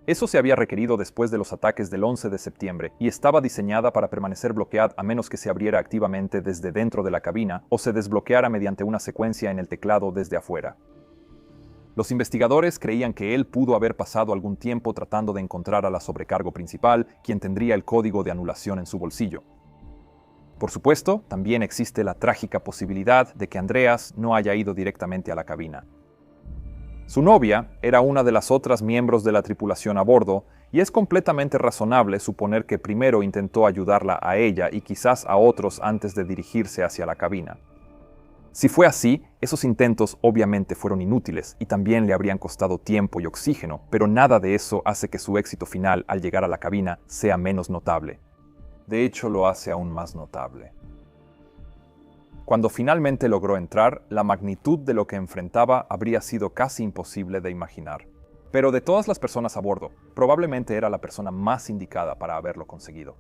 Eso se había requerido después de los ataques del 11 de septiembre y estaba diseñada para permanecer bloqueada a menos que se abriera activamente desde dentro de la cabina o se desbloqueara mediante una secuencia en el teclado desde afuera. Los investigadores creían que él pudo haber pasado algún tiempo tratando de encontrar a la sobrecargo principal, quien tendría el código de anulación en su bolsillo. Por supuesto, también existe la trágica posibilidad de que Andreas no haya ido directamente a la cabina. Su novia era una de las otras miembros de la tripulación a bordo, y es completamente razonable suponer que primero intentó ayudarla a ella y quizás a otros antes de dirigirse hacia la cabina. Si fue así, esos intentos obviamente fueron inútiles y también le habrían costado tiempo y oxígeno, pero nada de eso hace que su éxito final al llegar a la cabina sea menos notable. De hecho, lo hace aún más notable. Cuando finalmente logró entrar, la magnitud de lo que enfrentaba habría sido casi imposible de imaginar. Pero de todas las personas a bordo, probablemente era la persona más indicada para haberlo conseguido.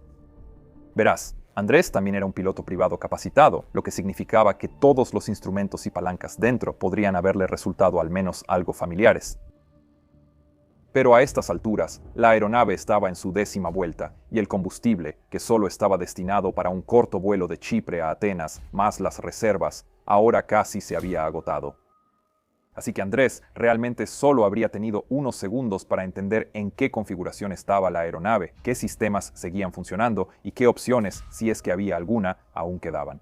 Verás, Andrés también era un piloto privado capacitado, lo que significaba que todos los instrumentos y palancas dentro podrían haberle resultado al menos algo familiares. Pero a estas alturas, la aeronave estaba en su 10ª vuelta y el combustible, que solo estaba destinado para un corto vuelo de Chipre a Atenas, más las reservas, ahora casi se había agotado. Así que Andrés realmente solo habría tenido unos segundos para entender en qué configuración estaba la aeronave, qué sistemas seguían funcionando y qué opciones, si es que había alguna, aún quedaban.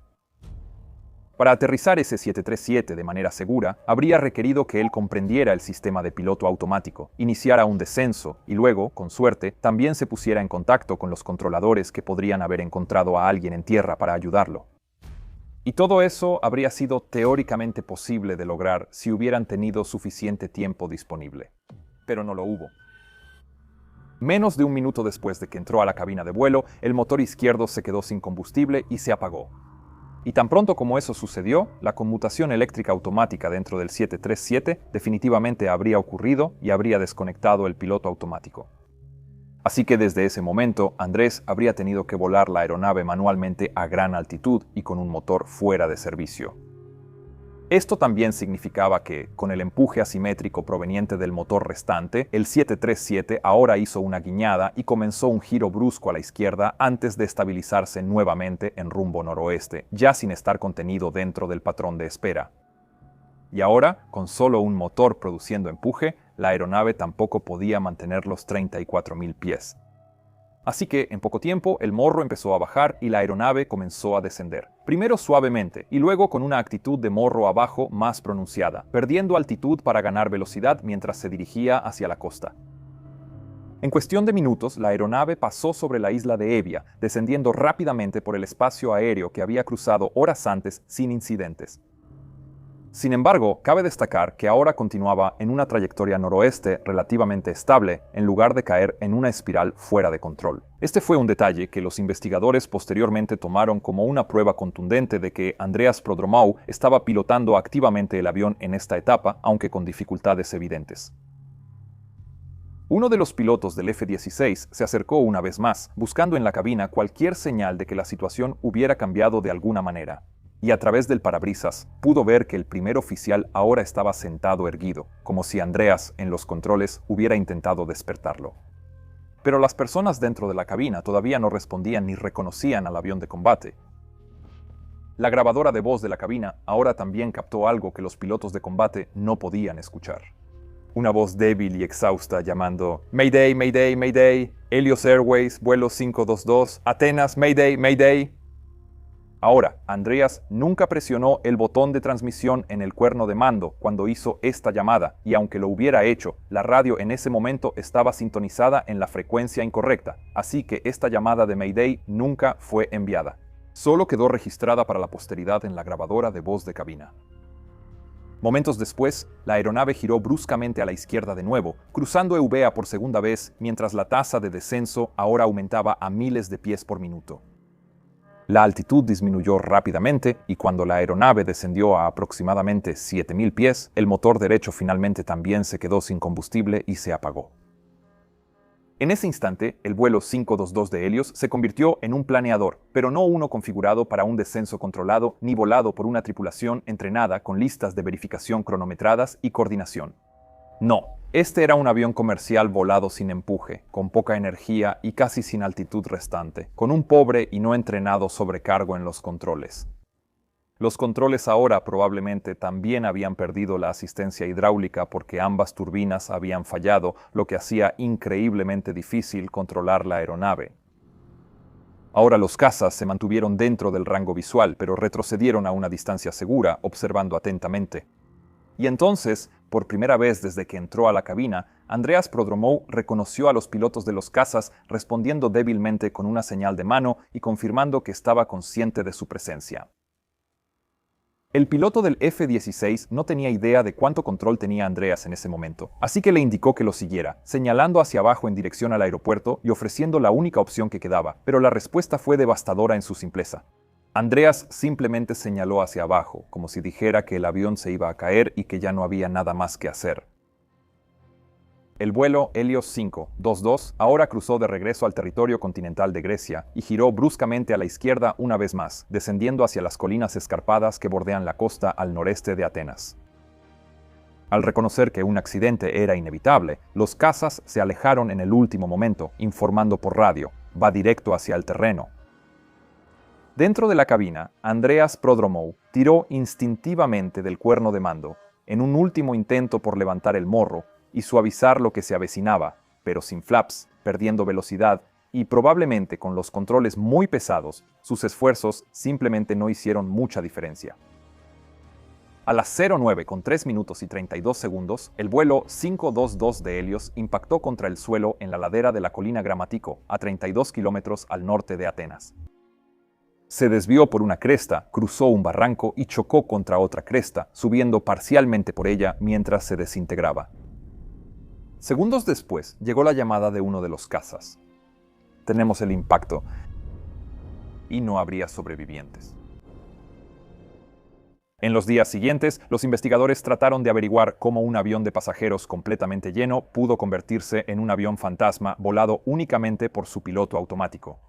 Para aterrizar ese 737 de manera segura, habría requerido que él comprendiera el sistema de piloto automático, iniciara un descenso y luego, con suerte, también se pusiera en contacto con los controladores que podrían haber encontrado a alguien en tierra para ayudarlo. Y todo eso habría sido teóricamente posible de lograr si hubieran tenido suficiente tiempo disponible. Pero no lo hubo. Menos de un minuto después de que entró a la cabina de vuelo, el motor izquierdo se quedó sin combustible y se apagó. Y tan pronto como eso sucedió, la conmutación eléctrica automática dentro del 737 definitivamente habría ocurrido y habría desconectado el piloto automático. Así que desde ese momento, Andrés habría tenido que volar la aeronave manualmente a gran altitud y con un motor fuera de servicio. Esto también significaba que, con el empuje asimétrico proveniente del motor restante, el 737 ahora hizo una guiñada y comenzó un giro brusco a la izquierda antes de estabilizarse nuevamente en rumbo noroeste, ya sin estar contenido dentro del patrón de espera. Y ahora, con solo un motor produciendo empuje, la aeronave tampoco podía mantener los 34.000 pies. Así que, en poco tiempo, el morro empezó a bajar y la aeronave comenzó a descender. Primero suavemente y luego con una actitud de morro abajo más pronunciada, perdiendo altitud para ganar velocidad mientras se dirigía hacia la costa. En cuestión de minutos, la aeronave pasó sobre la isla de Evia, descendiendo rápidamente por el espacio aéreo que había cruzado horas antes sin incidentes. Sin embargo, cabe destacar que ahora continuaba en una trayectoria noroeste relativamente estable, en lugar de caer en una espiral fuera de control. Este fue un detalle que los investigadores posteriormente tomaron como una prueba contundente de que Andreas Prodromou estaba pilotando activamente el avión en esta etapa, aunque con dificultades evidentes. Uno de los pilotos del F-16 se acercó una vez más, buscando en la cabina cualquier señal de que la situación hubiera cambiado de alguna manera. Y a través del parabrisas pudo ver que el primer oficial ahora estaba sentado erguido, como si Andreas, en los controles, hubiera intentado despertarlo. Pero las personas dentro de la cabina todavía no respondían ni reconocían al avión de combate. La grabadora de voz de la cabina ahora también captó algo que los pilotos de combate no podían escuchar. Una voz débil y exhausta llamando «Mayday, Mayday, Mayday», «Helios Airways, vuelo 522», «Atenas, Mayday, Mayday». Ahora, Andreas nunca presionó el botón de transmisión en el cuerno de mando cuando hizo esta llamada, y aunque lo hubiera hecho, la radio en ese momento estaba sintonizada en la frecuencia incorrecta, así que esta llamada de Mayday nunca fue enviada. Solo quedó registrada para la posteridad en la grabadora de voz de cabina. Momentos después, la aeronave giró bruscamente a la izquierda de nuevo, cruzando Eubea por segunda vez, mientras la tasa de descenso ahora aumentaba a miles de pies por minuto. La altitud disminuyó rápidamente y cuando la aeronave descendió a aproximadamente 7.000 pies, el motor derecho finalmente también se quedó sin combustible y se apagó. En ese instante, el vuelo 522 de Helios se convirtió en un planeador, pero no uno configurado para un descenso controlado ni volado por una tripulación entrenada con listas de verificación cronometradas y coordinación. No, este era un avión comercial volado sin empuje, con poca energía y casi sin altitud restante, con un pobre y no entrenado sobrecargo en los controles. Los controles ahora probablemente también habían perdido la asistencia hidráulica porque ambas turbinas habían fallado, lo que hacía increíblemente difícil controlar la aeronave. Ahora los cazas se mantuvieron dentro del rango visual, pero retrocedieron a una distancia segura, observando atentamente. Y entonces, por primera vez desde que entró a la cabina, Andreas Prodromou reconoció a los pilotos de los cazas respondiendo débilmente con una señal de mano y confirmando que estaba consciente de su presencia. El piloto del F-16 no tenía idea de cuánto control tenía Andreas en ese momento, así que le indicó que lo siguiera, señalando hacia abajo en dirección al aeropuerto y ofreciendo la única opción que quedaba, pero la respuesta fue devastadora en su simpleza. Andreas simplemente señaló hacia abajo, como si dijera que el avión se iba a caer y que ya no había nada más que hacer. El vuelo Helios 522 ahora cruzó de regreso al territorio continental de Grecia y giró bruscamente a la izquierda una vez más, descendiendo hacia las colinas escarpadas que bordean la costa al noreste de Atenas. Al reconocer que un accidente era inevitable, los cazas se alejaron en el último momento, informando por radio: «Va directo hacia el terreno». Dentro de la cabina, Andreas Prodromou tiró instintivamente del cuerno de mando, en un último intento por levantar el morro y suavizar lo que se avecinaba, pero sin flaps, perdiendo velocidad y probablemente con los controles muy pesados, sus esfuerzos simplemente no hicieron mucha diferencia. A las 09 con 3 minutos y 32 segundos, el vuelo 522 de Helios impactó contra el suelo en la ladera de la colina Gramático, a 32 kilómetros al norte de Atenas. Se desvió por una cresta, cruzó un barranco y chocó contra otra cresta, subiendo parcialmente por ella mientras se desintegraba. Segundos después, llegó la llamada de uno de los cazas. «Tenemos el impacto» y no habría sobrevivientes. En los días siguientes, los investigadores trataron de averiguar cómo un avión de pasajeros completamente lleno pudo convertirse en un avión fantasma volado únicamente por su piloto automático.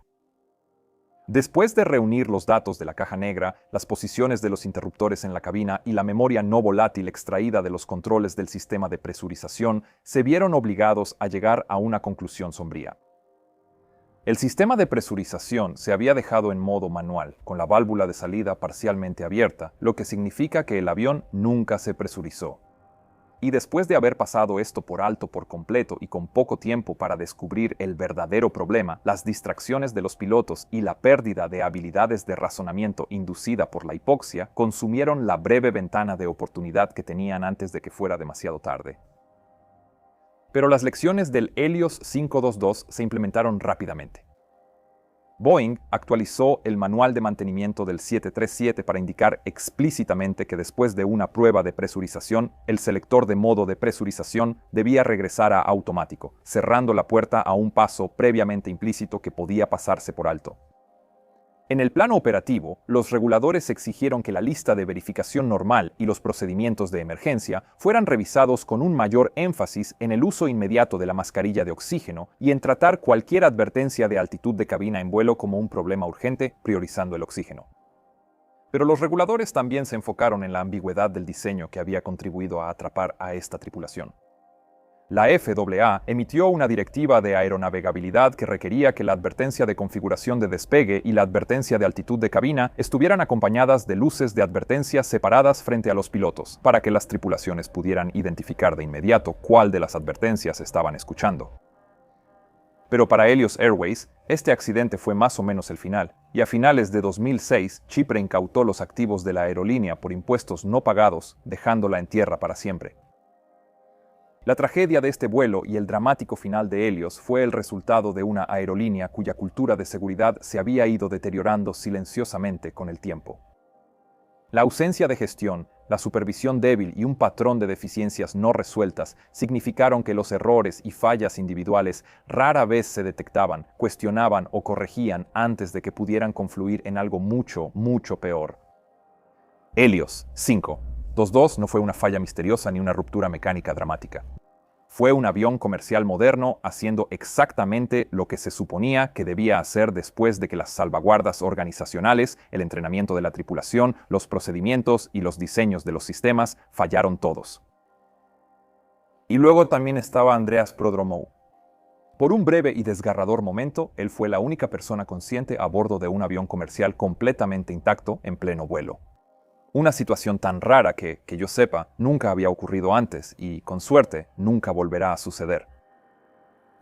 Después de reunir los datos de la caja negra, las posiciones de los interruptores en la cabina y la memoria no volátil extraída de los controles del sistema de presurización, se vieron obligados a llegar a una conclusión sombría. El sistema de presurización se había dejado en modo manual, con la válvula de salida parcialmente abierta, lo que significa que el avión nunca se presurizó. Y después de haber pasado esto por alto por completo y con poco tiempo para descubrir el verdadero problema, las distracciones de los pilotos y la pérdida de habilidades de razonamiento inducida por la hipoxia consumieron la breve ventana de oportunidad que tenían antes de que fuera demasiado tarde. Pero las lecciones del Helios 522 se implementaron rápidamente. Boeing actualizó el manual de mantenimiento del 737 para indicar explícitamente que después de una prueba de presurización, el selector de modo de presurización debía regresar a automático, cerrando la puerta a un paso previamente implícito que podía pasarse por alto. En el plano operativo, los reguladores exigieron que la lista de verificación normal y los procedimientos de emergencia fueran revisados con un mayor énfasis en el uso inmediato de la mascarilla de oxígeno y en tratar cualquier advertencia de altitud de cabina en vuelo como un problema urgente, priorizando el oxígeno. Pero los reguladores también se enfocaron en la ambigüedad del diseño que había contribuido a atrapar a esta tripulación. La FAA emitió una directiva de aeronavegabilidad que requería que la advertencia de configuración de despegue y la advertencia de altitud de cabina estuvieran acompañadas de luces de advertencia separadas frente a los pilotos, para que las tripulaciones pudieran identificar de inmediato cuál de las advertencias estaban escuchando. Pero para Helios Airways, este accidente fue más o menos el final, y a finales de 2006, Chipre incautó los activos de la aerolínea por impuestos no pagados, dejándola en tierra para siempre. La tragedia de este vuelo y el dramático final de Helios fue el resultado de una aerolínea cuya cultura de seguridad se había ido deteriorando silenciosamente con el tiempo. La ausencia de gestión, la supervisión débil y un patrón de deficiencias no resueltas significaron que los errores y fallas individuales rara vez se detectaban, cuestionaban o corregían antes de que pudieran confluir en algo mucho, mucho peor. Helios 522 no fue una falla misteriosa ni una ruptura mecánica dramática. Fue un avión comercial moderno haciendo exactamente lo que se suponía que debía hacer después de que las salvaguardas organizacionales, el entrenamiento de la tripulación, los procedimientos y los diseños de los sistemas fallaron todos. Y luego también estaba Andreas Prodromou. Por un breve y desgarrador momento, él fue la única persona consciente a bordo de un avión comercial completamente intacto en pleno vuelo. Una situación tan rara que yo sepa, nunca había ocurrido antes y, con suerte, nunca volverá a suceder.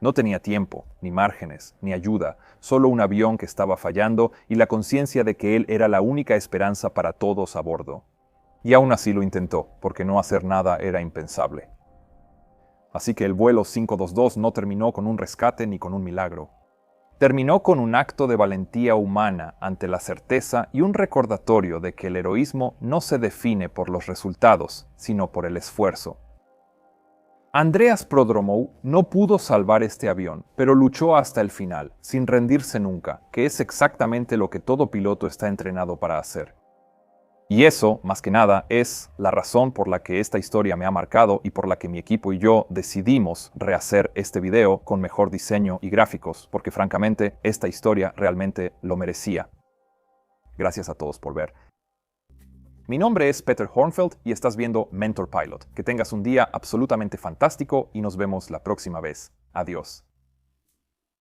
No tenía tiempo, ni márgenes, ni ayuda, solo un avión que estaba fallando y la conciencia de que él era la única esperanza para todos a bordo. Y aún así lo intentó, porque no hacer nada era impensable. Así que el vuelo 522 no terminó con un rescate ni con un milagro. Terminó con un acto de valentía humana ante la certeza y un recordatorio de que el heroísmo no se define por los resultados, sino por el esfuerzo. Andreas Prodromou no pudo salvar este avión, pero luchó hasta el final, sin rendirse nunca, que es exactamente lo que todo piloto está entrenado para hacer. Y eso, más que nada, es la razón por la que esta historia me ha marcado y por la que mi equipo y yo decidimos rehacer este video con mejor diseño y gráficos, porque francamente esta historia realmente lo merecía. Gracias a todos por ver. Mi nombre es Peter Hornfeld y estás viendo Mentor Pilot. Que tengas un día absolutamente fantástico y nos vemos la próxima vez. Adiós.